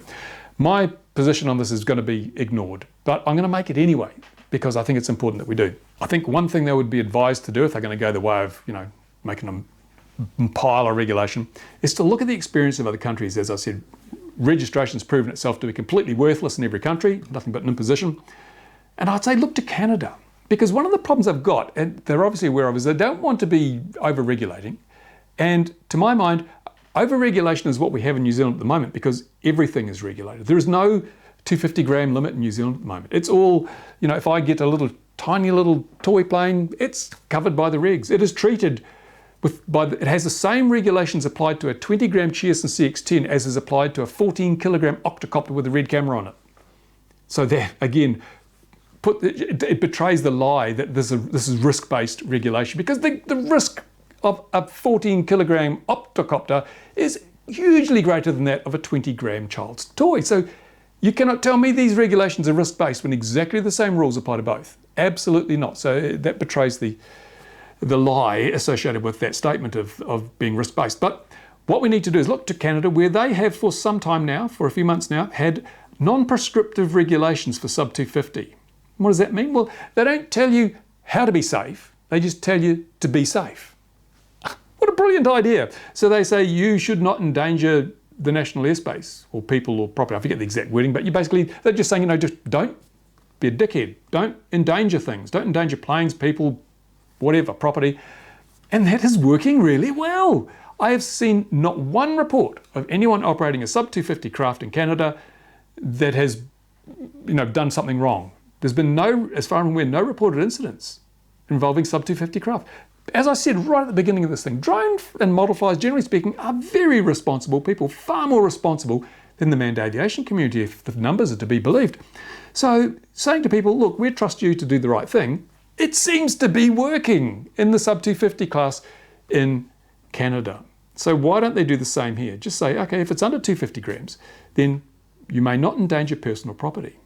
my position on this is going to be ignored, but I'm going to make it anyway, because I think it's important that we do. I think one thing they would be advised to do if they're going to go the way of, making a pile of regulation, is to look at the experience of other countries. As I said, registration's proven itself to be completely worthless in every country, nothing but an imposition. And I'd say look to Canada, because one of the problems I've got, and they're obviously aware of, is they don't want to be over-regulating. And to my mind, over-regulation is what we have in New Zealand at the moment, because everything is regulated. There is no 250 gram limit in New Zealand at the moment. It's all, if I get a tiny little toy plane, it's covered by the regs. It is treated it has the same regulations applied to a 20 gram Cheerson CX-10 as is applied to a 14 kilogram octocopter with a red camera on it. So there, again, it betrays the lie that this is risk-based regulation, because the risk of a 14 kilogram octocopter is hugely greater than that of a 20 gram child's toy. So you cannot tell me these regulations are risk-based when exactly the same rules apply to both. Absolutely not. So that betrays the lie associated with that statement of being risk-based. But what we need to do is look to Canada, where they have for some time now, for a few months now, had non-prescriptive regulations for sub 250. What does that mean? Well, they don't tell you how to be safe, they just tell you to be safe. What a brilliant idea. So they say you should not endanger the national airspace, or people, or property. I forget the exact wording, but they're just saying, just don't be a dickhead. Don't endanger things. Don't endanger planes, people, whatever, property. And that is working really well. I have seen not one report of anyone operating a sub 250 craft in Canada that has, done something wrong. There's been as far as I'm aware, no reported incidents involving sub 250 craft. As I said right at the beginning of this thing, drone and model flyers, generally speaking, are very responsible people, far more responsible than the manned aviation community, if the numbers are to be believed. So saying to people, look, we trust you to do the right thing, it seems to be working in the sub 250 class in Canada. So why don't they do the same here? Just say, okay, if it's under 250 grams, then you may not endanger personal property.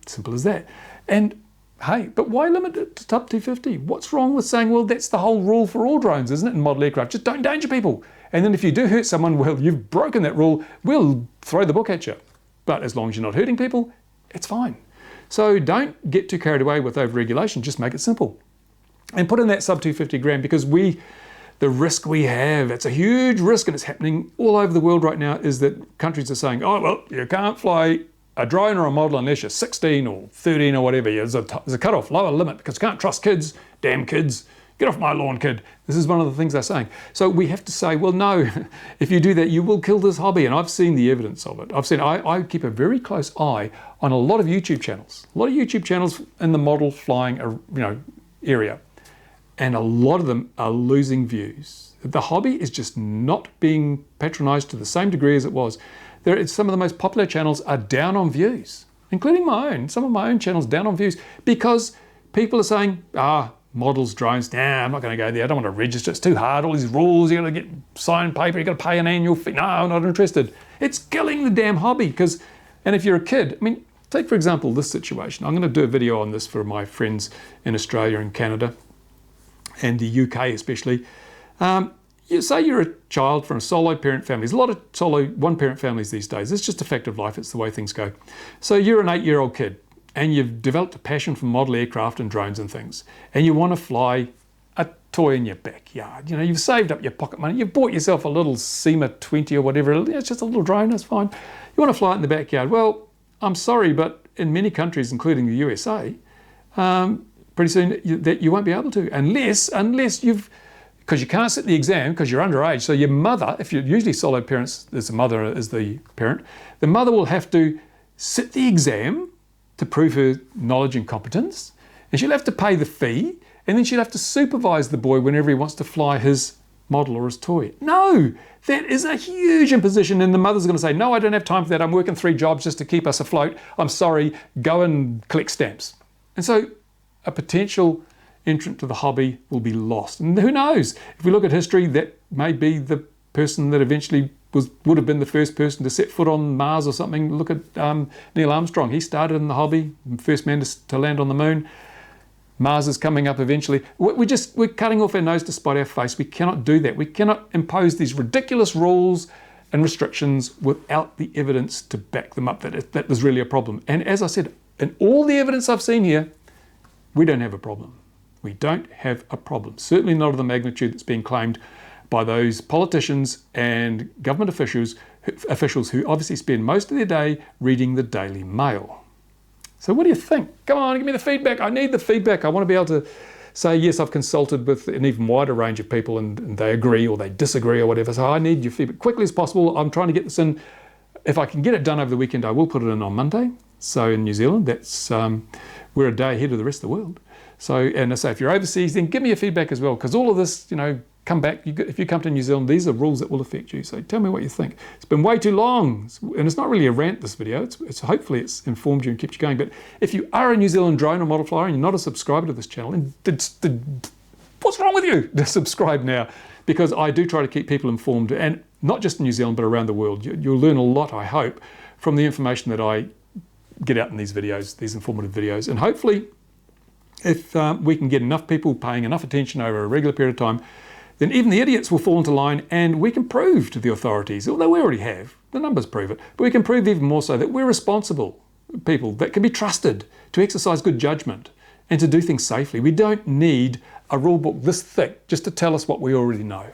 Simple as that. And hey, but why limit it to sub 250? What's wrong with saying, well, that's the whole rule for all drones, isn't it, in model aircraft? Just don't endanger people. And then if you do hurt someone, well, you've broken that rule, we'll throw the book at you. But as long as you're not hurting people, it's fine. So don't get too carried away with over-regulation, just make it simple. And put in that sub 250 gram, because the risk we have, it's a huge risk, and it's happening all over the world right now, is that countries are saying, oh, well, you can't fly a drone or a model unless you're 16 or 13 or whatever. There's a cut-off, lower limit, because you can't trust kids. Damn kids. Get off my lawn, kid. This is one of the things they're saying. So we have to say, well, no, if you do that, you will kill this hobby. And I've seen the evidence of it. I keep a very close eye on a lot of YouTube channels. A lot of YouTube channels in the model flying area. And a lot of them are losing views. The hobby is just not being patronized to the same degree as it was. Some of the most popular channels are down on views, including my own. Some of my own channels down on views, because people are saying, models, drones, I'm not going to go there. I don't want to register. It's too hard. All these rules. You've got to get signed paper. You've got to pay an annual fee. No, I'm not interested. It's killing the damn hobby. And if you're a kid, take for example this situation. I'm going to do a video on this for my friends in Australia and Canada and the UK especially. You say you're a child from a solo parent family. There's a lot of solo one-parent families these days. It's just a fact of life. It's the way things go. So you're an 8-year-old kid, and you've developed a passion for model aircraft and drones and things, and you want to fly a toy in your backyard. You've saved up your pocket money. You've bought yourself a little SEMA 20 or whatever. It's just a little drone. That's fine. You want to fly it in the backyard. Well, I'm sorry, but in many countries, including the USA, pretty soon that you won't be able to, unless you've, because you can't sit the exam because you're underage. So your mother, if you're usually solo parents, there's the mother as the parent, the mother will have to sit the exam to prove her knowledge and competence, and she'll have to pay the fee, and then she'll have to supervise the boy whenever he wants to fly his model or his toy. No, that is a huge imposition, and the mother's going to say, no, I don't have time for that. I'm working 3 jobs just to keep us afloat. I'm sorry, go and collect stamps. And so a potential entrant to the hobby will be lost. And who knows? If we look at history, that may be the person that eventually would have been the first person to set foot on Mars or something. Look at Neil Armstrong. He started in the hobby, first man to land on the moon. Mars is coming up eventually. We're cutting off our nose to spite our face. We cannot do that. We cannot impose these ridiculous rules and restrictions without the evidence to back them up, that there's really a problem. And as I said, in all the evidence I've seen here, we don't have a problem. We don't have a problem. Certainly not of the magnitude that's being claimed by those politicians and government officials who obviously spend most of their day reading the Daily Mail. So what do you think? Come on, give me the feedback. I need the feedback. I want to be able to say, yes, I've consulted with an even wider range of people and they agree or they disagree or whatever. So I need your feedback quickly as possible. I'm trying to get this in. If I can get it done over the weekend, I will put it in on Monday. So in New Zealand, that's we're a day ahead of the rest of the world. So, and I say, if you're overseas, then give me your feedback as well, because all of this, come back. If you come to New Zealand, these are rules that will affect you. So tell me what you think. It's been way too long, and it's not really a rant, this video. It's hopefully it's informed you and kept you going. But if you are a New Zealand drone or model flyer and you're not a subscriber to this channel, what's wrong with you? Subscribe now, because I do try to keep people informed, and not just in New Zealand, but around the world. You'll learn a lot, I hope, from the information that I get out in these videos, these informative videos. And hopefully, if we can get enough people paying enough attention over a regular period of time, then even the idiots will fall into line, and we can prove to the authorities, although we already have, the numbers prove it, but we can prove even more so that we're responsible people that can be trusted to exercise good judgment and to do things safely. We don't need a rule book this thick just to tell us what we already know.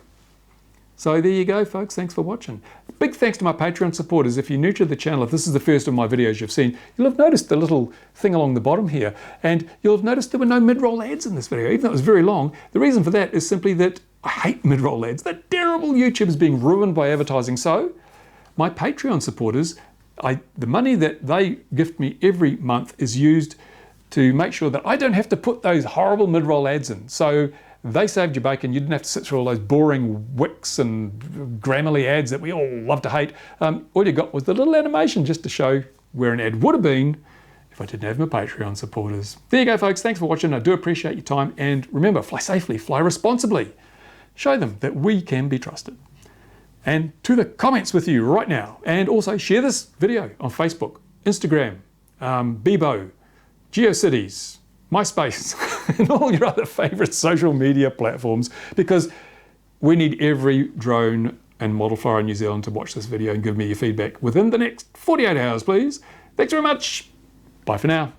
So there you go, folks. Thanks for watching. Big thanks to my Patreon supporters. If you're new to the channel, if this is the first of my videos you've seen, you'll have noticed the little thing along the bottom here, and you'll have noticed there were no mid-roll ads in this video, even though it was very long. The reason for that is simply that I hate mid-roll ads. That terrible YouTube is being ruined by advertising. So my Patreon supporters, the money that they gift me every month is used to make sure that I don't have to put those horrible mid-roll ads in. So they saved your bacon. You didn't have to sit through all those boring Wix and Grammarly ads that we all love to hate. All you got was the little animation just to show where an ad would have been if I didn't have my Patreon supporters. There you go, folks. Thanks for watching. I do appreciate your time. And remember, fly safely, fly responsibly. Show them that we can be trusted. And to the comments with you right now. And also share this video on Facebook, Instagram, Bebo, GeoCities, MySpace, and all your other favorite social media platforms, because we need every drone and model flyer in New Zealand to watch this video and give me your feedback within the next 48 hours, please. Thanks very much. Bye for now.